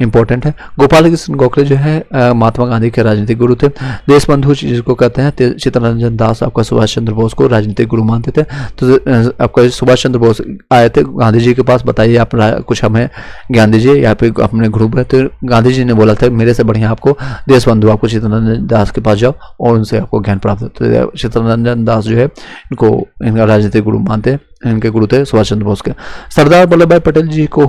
इंपॉर्टेंट है। गोपाल कृष्ण गोखले जो है महात्मा गांधी के राजनीतिक गुरु थे। देश बंधु जिसको कहते हैं, चित्तरंजन दास आपका सुभाष चंद्र बोस को राजनीतिक गुरु मानते थे। तो आपका सुभाष चंद्र बोस आए थे गांधी जी के पास, बताइए आप कुछ हमें ज्ञान दीजिए, या फिर अपने ग्रुप है। तो गांधी जी ने बोला था मेरे से बढ़िया आपको देश बंधु आपको चित्तरंजन दास के पास जाओ और उनसे आपको ज्ञान प्राप्त होता है। तो चित्तरंजन दास जो है इनका राजनीतिक गुरु मानते हैं, इनके गुरु थे सुभाष चंद्र बोस के। सरदार वल्लभ भाई पटेल जी को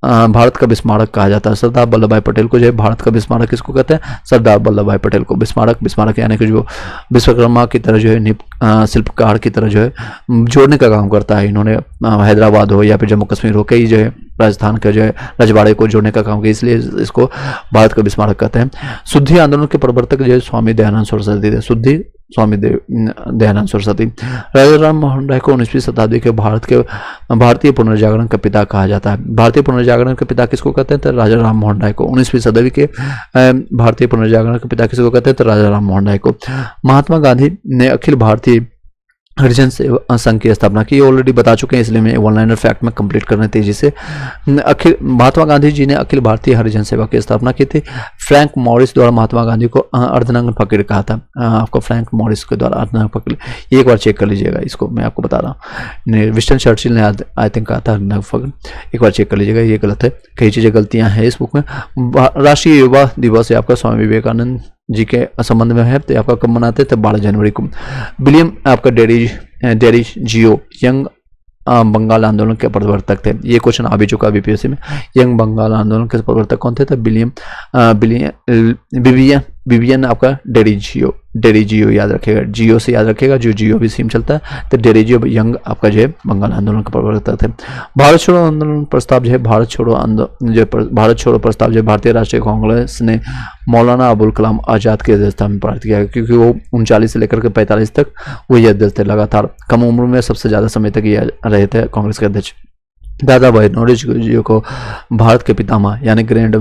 भारत का विस्मारक कहा जाता है। सरदार वल्लभ भाई पटेल को जो है भारत का विस्मारक किसको कहते हैं? सरदार वल्लभ भाई पटेल को विस्मारक यानी कि जो विश्वकर्मा की तरह जो है शिल्पकार की तरह जो है जोड़ने का काम करता है। इन्होंने हैदराबाद हो या फिर जम्मू कश्मीर हो, कई जो है राजस्थान के जो है रजवाड़े को जोड़ने का काम किया, इसलिए इसको भारत का विस्मारक कहते हैं। शुद्धि आंदोलन के प्रवर्तक जो है स्वामी दयानंद सरस्वती थे। शुद्धि स्वामी दयानंद सरस्वती। राजा राम मोहन राय को 19वीं शताब्दी के भारतीय पुनर्जागरण का पिता कहा जाता है। भारतीय पुनर्जागरण के पिता किसको कहते हैं? तो राजा राम मोहन राय को। 19वीं सदी के भारतीय पुनर्जागरण के पिता किसको कहते हैं? तो राजा राम मोहन राय को। महात्मा गांधी ने अखिल भारतीय हरिजन सेवा संघ की स्थापना की, ऑलरेडी बता चुके हैं, इसलिए मैं वन लाइनर फैक्ट में कंप्लीट करने तेजी से। महात्मा गांधी जी ने अखिल भारतीय हरिजन सेवा की स्थापना की थी। फ्रैंक मॉरिस द्वारा महात्मा गांधी को अर्धनग्न फकीर कहा था। आपको फ्रैंक मॉरिस के द्वारा अर्धनग्न फकीर, एक बार चेक कर लीजिएगा, इसको मैं आपको बता रहा हूँ। विंस्टन चर्चिल ने आई थिंक कहा था अर्धनग्न फकीर, एक बार चेक कर लीजिएगा, ये गलत है, कई चीज़ें गलतियाँ हैं इस बुक में। राष्ट्रीय युवा दिवस है आपका स्वामी विवेकानंद जी के संबंध में है, तो आपका कब मनाते थे? 12 जनवरी को। विलियम आपका डेरी जियो यंग बंगाल आंदोलन के प्रवर्तक थे। ये क्वेश्चन आ भी चुका बीपीएससी में। यंग बंगाल आंदोलन के प्रवर्तक कौन थे? तो विवियन आपका डेरीजियो याद रखेगा, जियो से याद रखेगा, जो जियो भी सिम चलता है। तो डेरीजियो यंग आपका जो है बंगाल आंदोलन के प्रवर्तक थे। भारत छोड़ो आंदोलन प्रस्ताव जो है भारत छोड़ो प्रस्ताव जो भारतीय राष्ट्रीय कांग्रेस ने मौलाना अबुल कलाम आजाद के अध्यक्षता में पारित किया, क्योंकि वो 39 से लेकर के 45 तक वही अध्यक्ष थे, लगातार कम उम्र में सबसे ज्यादा समय तक ये रहे थे कांग्रेस के अध्यक्ष। दादा भाई नौरोजी जी को भारत के पितामह यानी grand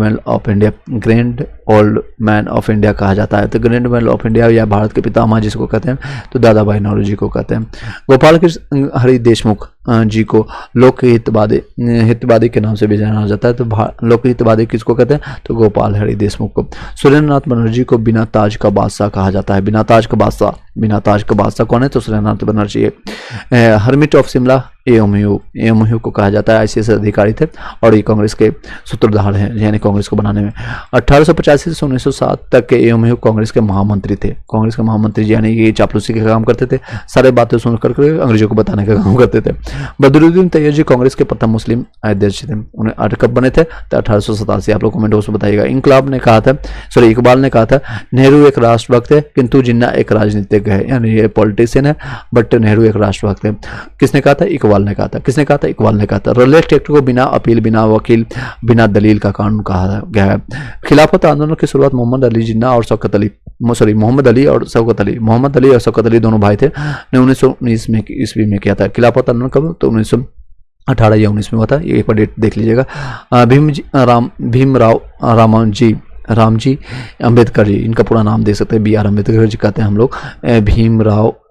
old man of India कहा जाता है। तो ग्रैंड मैन ऑफ इंडिया या भारत के पितामह जिसको कहते हैं, तो दादा भाई नौरोजी को कहते हैं। गोपाल कृष्ण हरि देशमुख जी को हितवादी के नाम से भी जाना जाता है। तो लोकहितवादी किसको कहते हैं? तो गोपाल हरि देशमुख को। सुरेंद्रनाथ बनर्जी को बिना ताज का बादशाह कहा जाता है। बिना ताज का बादशाह कौन है? तो सुरेंद्रनाथ बनर्जी है। हरमिट ऑफ शिमला एएमयू को कहा जाता है। आईसीएस अधिकारी थे और ये कांग्रेस के सूत्रधार हैं, यानी कांग्रेस को बनाने में। 1885 से 1907 तक के एएमयू कांग्रेस के महामंत्री थे। कांग्रेस के महामंत्री यानी ये चापलूसी का काम करते थे, सारे बातें सुन करके अंग्रेजों को बताने का काम करते थे। बदरुद्दीन तैयबजी कांग्रेस के प्रथम मुस्लिम अध्यक्ष थे। उन्हें कब बने थे? तो 1887। आप लोग कमेंट बॉक्स में बताइएगा। इकबाल ने कहा था नेहरू एक राष्ट्रभक्त है किंतु जिन्ना एक राजनीतिज्ञ है, यानी ये पॉलिटिशियन है बट नेहरू एक राष्ट्रभक्त है। किसने कहा था? इकबाल ने कहा था। किसने कहा था? इकबाल ने कहा था। रॉलेट एक्ट को बिना अपील, बिना वकील, बिना दलील का कानून कहा गया है। खिलाफत आंदोलन की शुरुआत मोहम्मद अली जिन्ना और शौकत अली दोनों भाई थे ने 1919 में ईस्वी में किया था। खिलाफत आंदोलन कब? तो 1918 या 19 में हुआ था। ये एक बार डेट देख लीजिएगा। रामजी अंबेडकर जी, इनका पूरा नाम देख सकते हैं, BR अम्बेडकर जी कहते हैं हम लोग।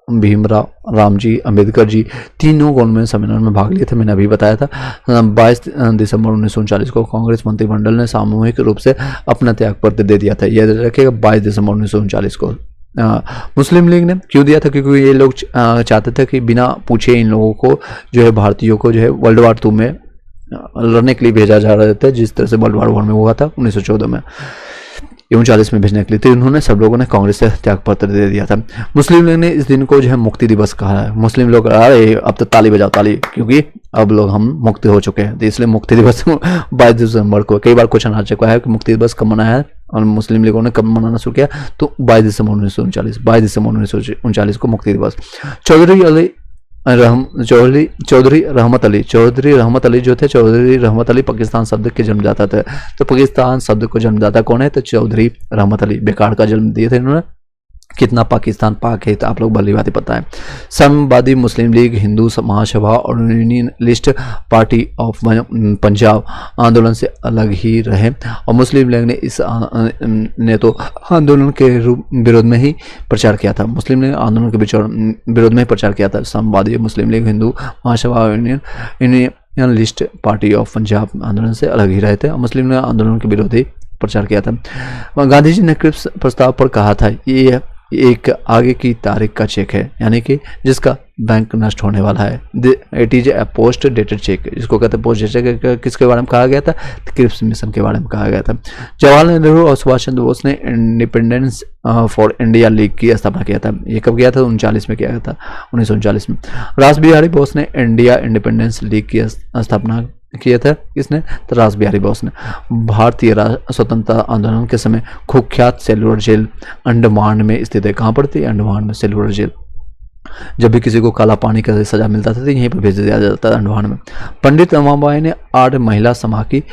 भीमराव रामजी अंबेडकर जी तीनों गवर्नमेंट सम्मेलन में भाग लिए थे, मैंने अभी बताया था। 22 दिसंबर 1939 को कांग्रेस मंत्रिमंडल ने सामूहिक रूप से अपना त्यागपत्र दे दिया था। याद रखिएगा, 22 दिसंबर 1939 को। मुस्लिम लीग ने क्यों दिया था? क्योंकि ये लोग चाहते थे कि बिना पूछे इन लोगों को जो है, भारतीयों को जो है वर्ल्ड वार 2 में लड़ने के लिए भेजा जा रहा था, जिस तरह से वर्ल्ड वार 1 में हुआ था 1914 में, 39 में भेजने के लिए। तो इन्होंने सब लोगों ने कांग्रेस से त्यागपत्र दे दिया था। मुस्लिम लीग ने इस दिन को जो है मुक्ति दिवस कहा है। मुस्लिम लोग अरे अब तो ताली बजाओ ताली, क्योंकि अब लोग हम मुक्त हो चुके हैं, तो इसलिए मुक्ति दिवस 22 दिसंबर को। कई बार क्वेश्चन आ चुका है कि मुक्ति दिवस कब मनाया है और मुस्लिम लीगों ने कब मनाना शुरू किया, तो 22 दिसंबर 1939 को मुक्ति दिवस। चौधरी रहमत अली जो थे, चौधरी रहमत अली पाकिस्तान शब्द के जन्मदाता थे। तो पाकिस्तान शब्द को जन्मदाता कौन है? तो चौधरी रहमत अली। बेकार का जन्म दिए थे इन्होंने। कितना पाकिस्तान पाक है तो आप लोग भली बात पता है। साम्यवादी मुस्लिम लीग, हिंदू महासभा और यूनियनिस्ट पार्टी ऑफ पंजाब आंदोलन से अलग ही रहे और मुस्लिम लीग ने तो आंदोलन के विरोध में ही प्रचार किया था। मुस्लिम लीग आंदोलन के विरोध में ही प्रचार किया था। साम्यवादी मुस्लिम लीग, हिंदू महासभा और यूनियनिस्ट पार्टी ऑफ पंजाब आंदोलन से अलग ही रहे थे और मुस्लिम लीग आंदोलन के विरोध ही प्रचार किया था। गांधी जी ने क्रिप्स प्रस्ताव पर कहा था ये एक आगे की तारीख का चेक है, यानी कि जिसका बैंक नष्ट होने वाला है। It is a post dated cheque, जिसको कहते हैं पोस्ट डेटेड चेक। किसके बारे में कहा गया था? क्रिप्स मिशन के बारे में कहा गया था। जवाहरलाल नेहरू और सुभाष चंद्र बोस ने इंडिपेंडेंस फॉर इंडिया लीग की स्थापना किया था। ये कब किया था? 39 में किया गया था, 1939 में। रास बिहारी बोस ने इंडिया इंडिपेंडेंस लीग की स्थापना किया था। किसने? तो रास बिहारी बोस ने। भारतीय स्वतंत्रता आंदोलन के समय कुख्यात सेलुलर जेल अंडमान में स्थित है। कहाँ पर थी? अंडमान में सेलुलर जेल। जब भी किसी को काला पानी का सजा मिलता था तो यहीं पर भेज दिया जाता था, अंडमान में। पंडित रमाबाई ने आर्य महिला समाज की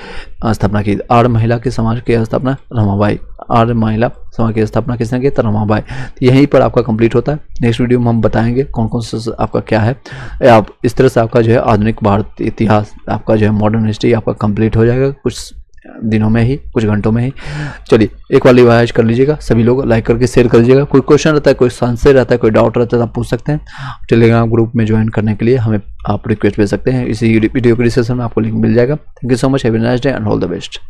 स्थापना की। आर्य महिला के समाज की स्थापना रमाबाई। आर्य महिला समाज की स्थापना किसने की? तो रमाबाई। यहीं पर आपका कंप्लीट होता है। नेक्स्ट वीडियो में हम बताएंगे कौन कौन सा आपका क्या है। आप इस तरह से आपका जो है आधुनिक भारत इतिहास, आपका जो है मॉडर्न हिस्ट्री आपका कंप्लीट हो जाएगा कुछ दिनों में ही, कुछ घंटों में ही। चलिए एक बार रिवाइज कर लीजिएगा, सभी लोग लाइक करके शेयर कर लीजिएगा। कोई क्वेश्चन रहता है, कोई संशय रहता है, कोई डाउट रहता है तो आप पूछ सकते हैं। टेलीग्राम ग्रुप में ज्वाइन करने के लिए हमें आप रिक्वेस्ट भेज सकते हैं। इसी वीडियो के डिस्क्रिप्शन में आपको लिंक मिल जाएगा। Thank you so much, have a nice day and all the best.